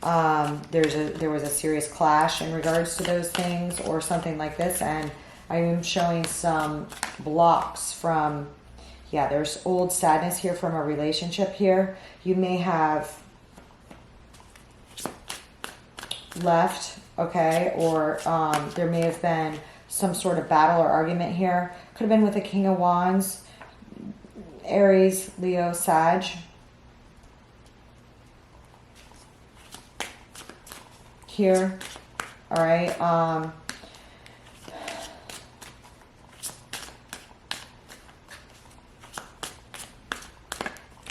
There was a serious clash in regards to those things or something like this, and I am showing some blocks from, yeah, there's old sadness here from a relationship here. You may have left, okay, or there may have been some sort of battle or argument here. Could have been with the King of Wands, Aries, Leo, Sag. Here, all right.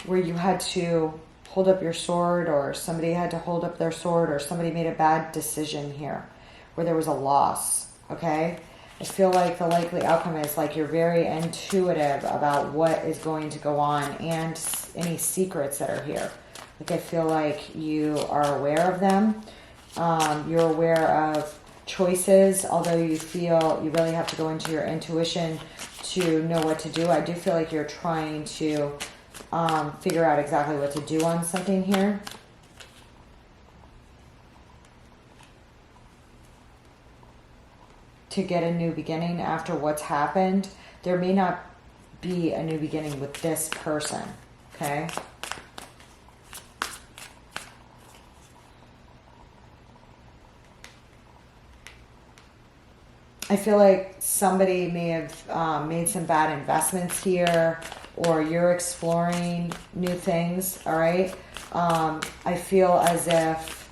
Where you had to hold up your sword, or somebody had to hold up their sword, or somebody made a bad decision here, where there was a loss, okay? I feel like the likely outcome is like you're very intuitive about what is going to go on and any secrets that are here. Like I feel like you are aware of them. You're aware of choices, although you feel you really have to go into your intuition to know what to do. I do feel like you're trying to figure out exactly what to do on something here. To get a new beginning after what's happened. There may not be a new beginning with this person, okay? I feel like somebody may have made some bad investments here, or you're exploring new things, all right? I feel as if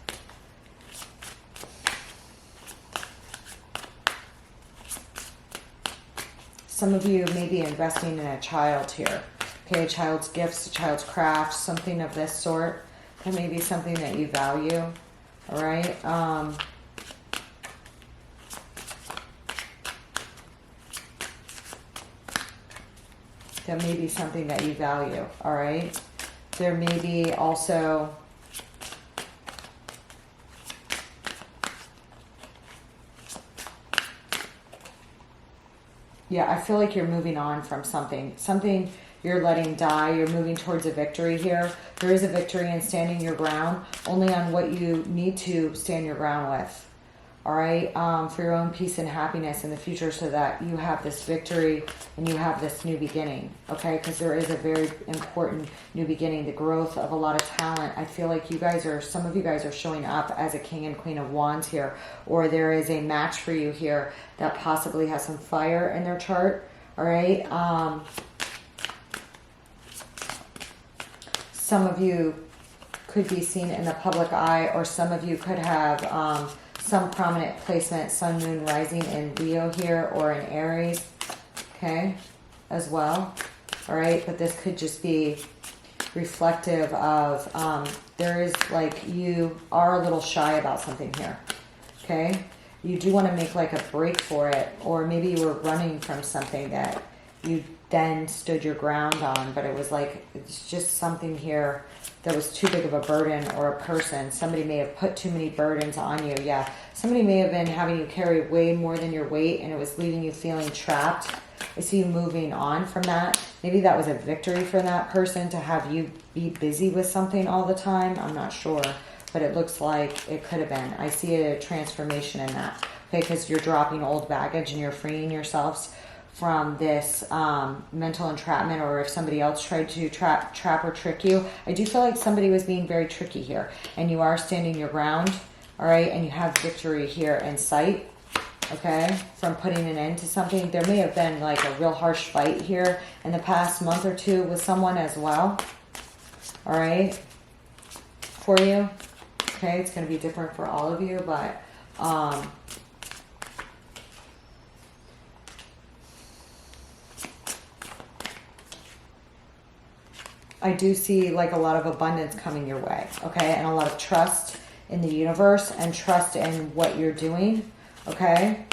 some of you may be investing in a child here, okay? A child's gifts, a child's crafts, something of this sort. That may be something that you value, all right? That may be something that you value, all right? There may be also yeah, I feel like you're moving on from something. Something you're letting die. You're moving towards a victory here. There is a victory in standing your ground, only on what you need to stand your ground with. All right, for your own peace and happiness in the future, so that you have this victory and you have this new beginning, okay? Because there is a very important new beginning, the growth of a lot of talent. I feel like you guys are, some of you guys are showing up as a King and Queen of Wands here, or there is a match for you here that possibly has some fire in their chart, all right? Some of you could be seen in the public eye, or some of you could have some prominent placement, sun, moon, rising in Leo here, or in Aries, okay, as well. All right, but this could just be reflective of, there is like, you are a little shy about something here, okay? You do want to make like a break for it, or maybe you were running from something that you then stood your ground on, but it was like, it's just something here that was too big of a burden, or a person. Somebody may have put too many burdens on you. Yeah, somebody may have been having you carry way more than your weight, and it was leaving you feeling trapped. I see you moving on from that. Maybe that was a victory for that person to have you be busy with something all the time. I'm not sure, but it looks like it could have been. I see a transformation in that, okay, because you're dropping old baggage and you're freeing yourselves from this mental entrapment, or if somebody else tried to trap or trick you. I do feel like somebody was being very tricky here, and you are standing your ground, all right, and you have victory here in sight, okay, from putting an end to something. There may have been like a real harsh fight here in the past month or two with someone as well, all right, for you, okay. It's going to be different for all of you, but I do see like a lot of abundance coming your way, okay? And a lot of trust in the universe and trust in what you're doing, okay?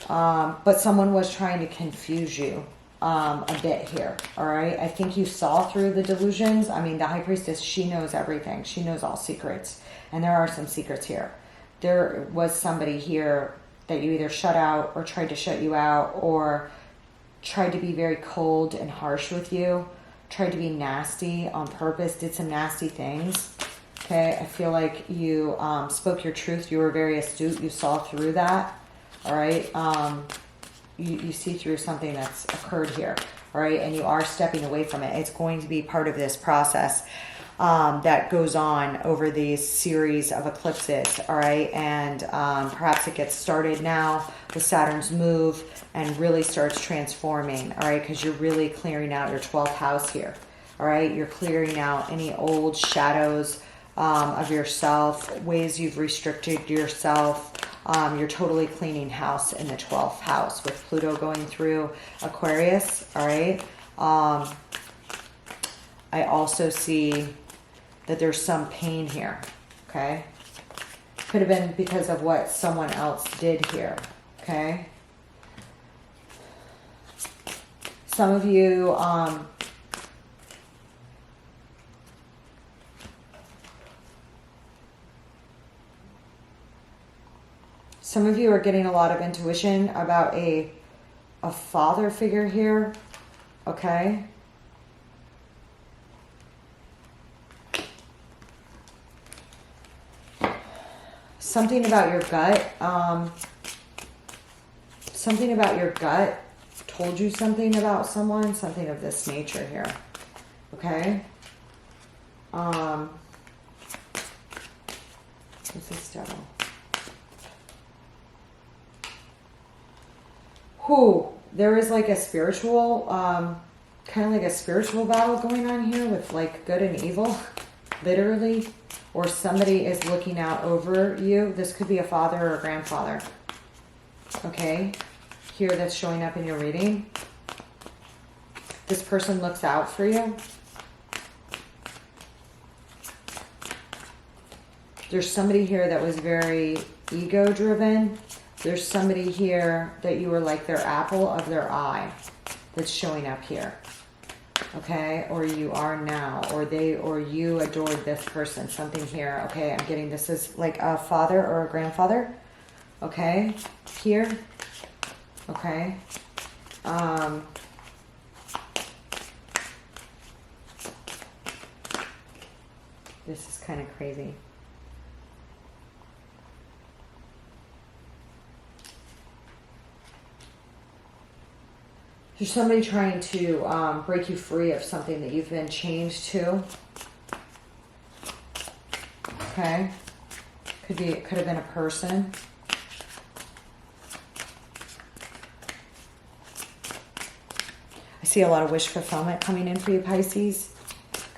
But someone was trying to confuse you a bit here, all right? I think you saw through the delusions. I mean, the High Priestess, she knows everything. She knows all secrets. And there are some secrets here. There was somebody here that you either shut out or tried to shut you out, or tried to be very cold and harsh with you. Tried to be nasty on purpose, did some nasty things, okay? I feel like you spoke your truth. You were very astute. You saw through that, all right? You see through something that's occurred here, all right? And you are stepping away from it. It's going to be part of this process that goes on over these series of eclipses, all right? And perhaps it gets started now with Saturn's move and really starts transforming, all right? Because you're really clearing out your 12th house here, all right? You're clearing out any old shadows of yourself, ways you've restricted yourself. You're totally cleaning house in the 12th house with Pluto going through Aquarius, all right? I also see that there's some pain here, okay? Could have been because of what someone else did here, okay? Some of you, some of you are getting a lot of intuition about a father figure here, okay? Something about your gut, something about your gut told you something about someone, something of this nature here, okay? What's this devil? There is like a spiritual, kind of like a spiritual battle going on here with like good and evil, literally. Or somebody is looking out over you. This could be a father or a grandfather. Okay? Here that's showing up in your reading. This person looks out for you. There's somebody here that was very ego-driven. There's somebody here that you were like their apple of their eye that's showing up here. Okay, or you are now, or you adored this person, something here. Okay, I'm getting this is like a father or a grandfather. Okay, here. Okay. This is kind of crazy. There's somebody trying to break you free of something that you've been chained to. Okay. Could have been a person. I see a lot of wish fulfillment coming in for you, Pisces.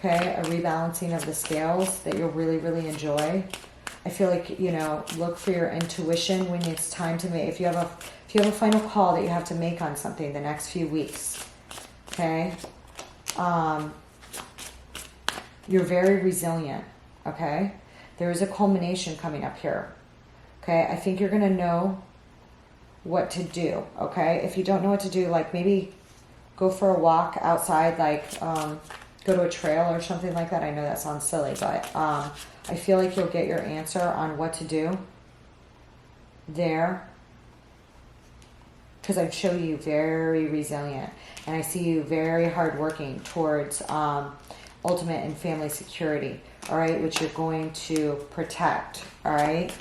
okay? A rebalancing of the scales that you'll really, really enjoy. I feel like, you know, look for your intuition when it's time to make, if you have a final call that you have to make on something the next few weeks, okay? You're very resilient, okay? There is a culmination coming up here, okay? I think you're going to know what to do, okay? If you don't know what to do, like maybe go for a walk outside, like go to a trail or something like that. I know that sounds silly, but I feel like you'll get your answer on what to do there, because I show you very resilient, and I see you very hardworking towards ultimate and family security, all right, which you're going to protect, all right?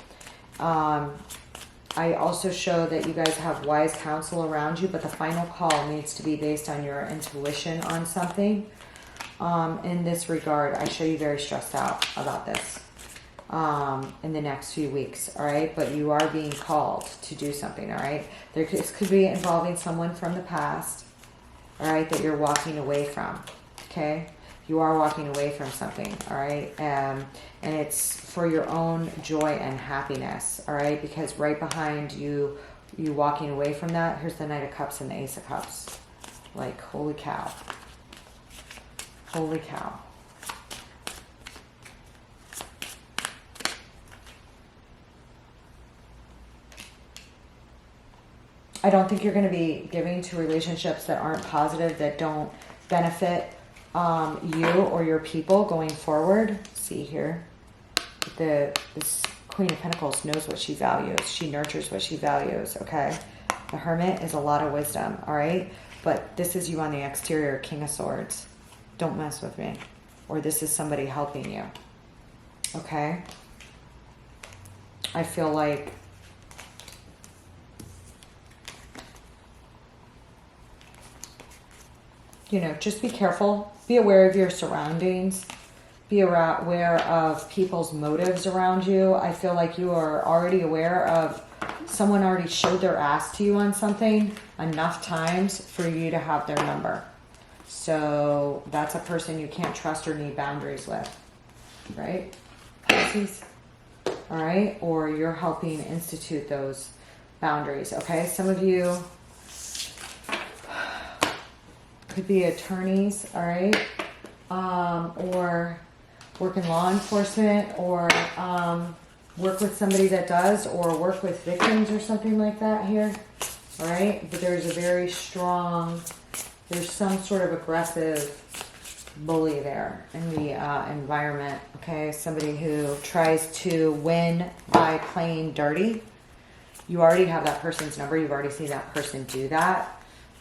I also show that you guys have wise counsel around you, but the final call needs to be based on your intuition on something. In this regard, I show you very stressed out about this in the next few weeks, all right? But you are being called to do something, all right? This could be involving someone from the past, all right, that you're walking away from, okay? You are walking away from something, all right? And it's for your own joy and happiness, all right? Because right behind you walking away from that, here's the Knight of Cups and the Ace of Cups. Like, holy cow. Holy cow. I don't think you're going to be giving to relationships that aren't positive, that don't benefit you or your people going forward. See here, this Queen of Pentacles knows what she values. She nurtures what she values, okay? The Hermit is a lot of wisdom, all right? But this is you on the exterior, King of Swords. Don't mess with me. Or this is somebody helping you, okay? I feel like you know, just be careful. Be aware of your surroundings. Be aware of people's motives around you. I feel like you are already aware of someone already showed their ass to you on something enough times for you to have their number. So that's a person you can't trust or need boundaries with, right? Pisces. All right? Or you're helping institute those boundaries, okay? Some of you could be attorneys, all right, or work in law enforcement, or work with somebody that does, or work with victims or something like that here, all right? But there's a very strong, there's some sort of aggressive bully there in the environment, okay? Somebody who tries to win by playing dirty. You already have that person's number. You've already seen that person do that.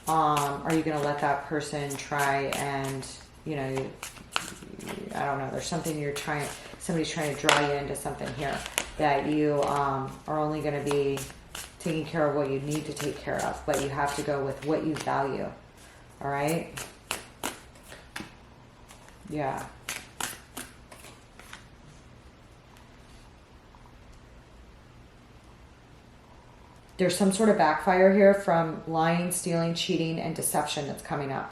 Are you going to let that person try and, you know, I don't know, there's something somebody's trying to draw you into something here that you are only going to be taking care of what you need to take care of, but you have to go with what you value, all right? Yeah. There's some sort of backfire here from lying, stealing, cheating, and deception that's coming up.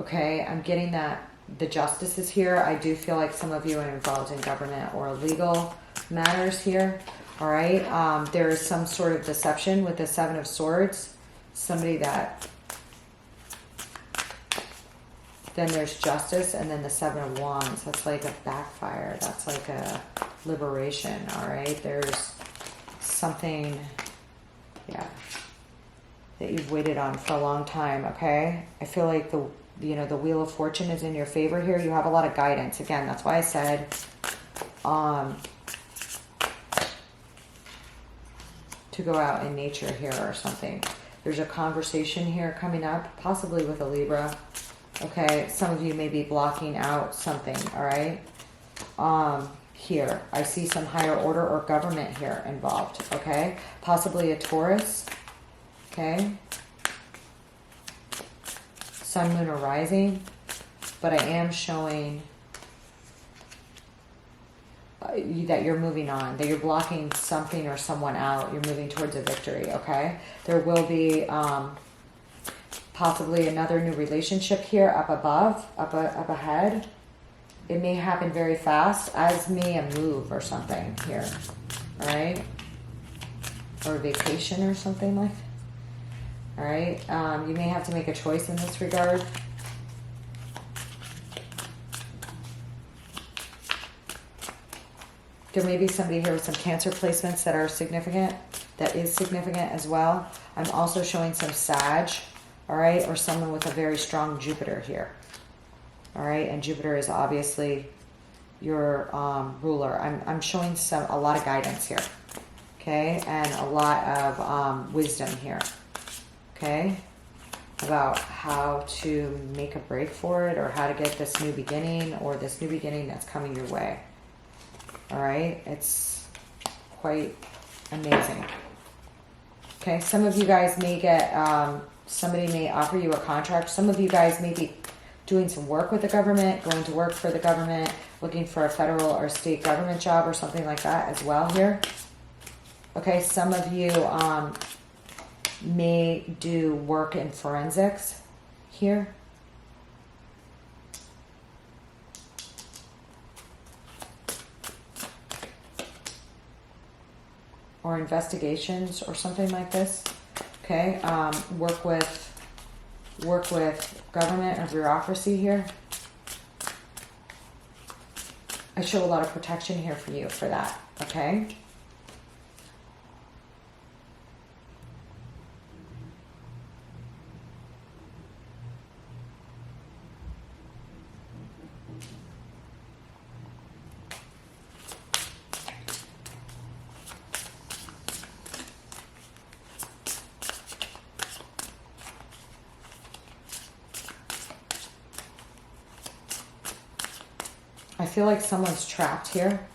Okay, I'm getting that the justice is here. I do feel like some of you are involved in government or legal matters here. All right, there is some sort of deception with the Seven of Swords. Somebody that... Then there's justice, and then the Seven of Wands. That's like a backfire. That's like a liberation, all right? There's something, yeah, that you've waited on for a long time, okay? I feel like the Wheel of Fortune is in your favor here. You have a lot of guidance. Again, that's why I said to go out in nature here or something. There's a conversation here coming up, possibly with a Libra. Okay, some of you may be blocking out something, all right? Here, I see some higher order or government here involved, okay? Possibly a Taurus, okay? Sun, Moon, or Rising. But I am showing that you're moving on, that you're blocking something or someone out. You're moving towards a victory, okay? There will be possibly another new relationship here up above, up ahead. It may happen very fast, as may a move or something here, all right? Or a vacation or something like that, all right? You may have to make a choice in this regard. There may be somebody here with some Cancer placements that are significant, that is significant as well. I'm also showing some Sag, all right, or someone with a very strong Jupiter here, all right, and Jupiter is obviously your ruler. I'm showing a lot of guidance here, okay, and a lot of wisdom here, okay, about how to make a break for it, or how to get this new beginning, or this new beginning that's coming your way, all right. It's quite amazing. Okay, some of you guys may get, somebody may offer you a contract. Some of you guys may be doing some work with the government, going to work for the government, looking for a federal or state government job or something like that as well here. Okay, some of you may do work in forensics here. Or investigations or something like this. Okay, work with government or bureaucracy here. I show a lot of protection here for you for that, okay? I feel like someone's trapped here.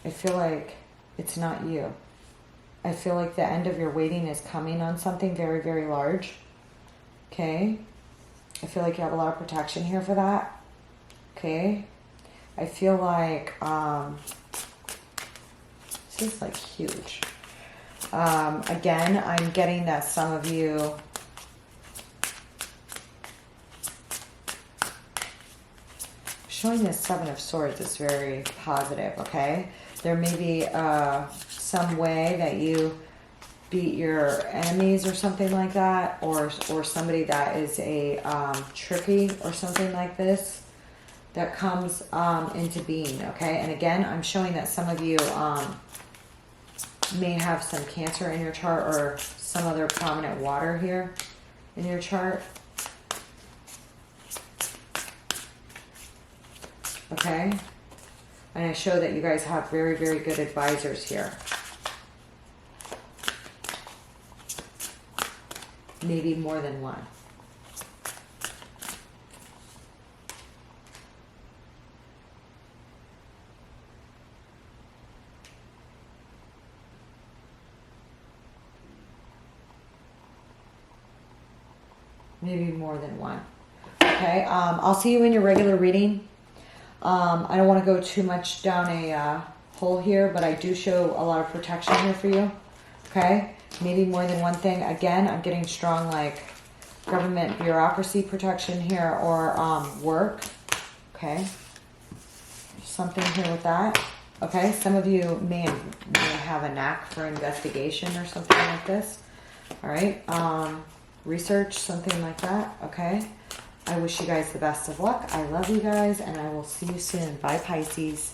I feel like it's not you. I feel like the end of your waiting is coming on something very, very large. Okay. I feel like you have a lot of protection here for that. Okay. I feel like, this is like huge. Again, I'm getting that some of you, showing this Seven of Swords is very positive, okay? There may be some way that you beat your enemies or something like that, or somebody that is a tricky or something like this that comes into being, okay? And again, I'm showing that some of you may have some Cancer in your chart, or some other prominent water here in your chart. Okay, and I show that you guys have very, very good advisors here. Maybe more than one. Maybe more than one. Okay, I'll see you in your regular reading. I don't want to go too much down a hole here, but I do show a lot of protection here for you. Okay, maybe more than one thing. Again, I'm getting strong like government bureaucracy protection here, or work. Okay, something here with that. Okay, some of you may have a knack for investigation or something like this. All right, research, something like that. Okay. I wish you guys the best of luck. I love you guys, and I will see you soon. Bye, Pisces.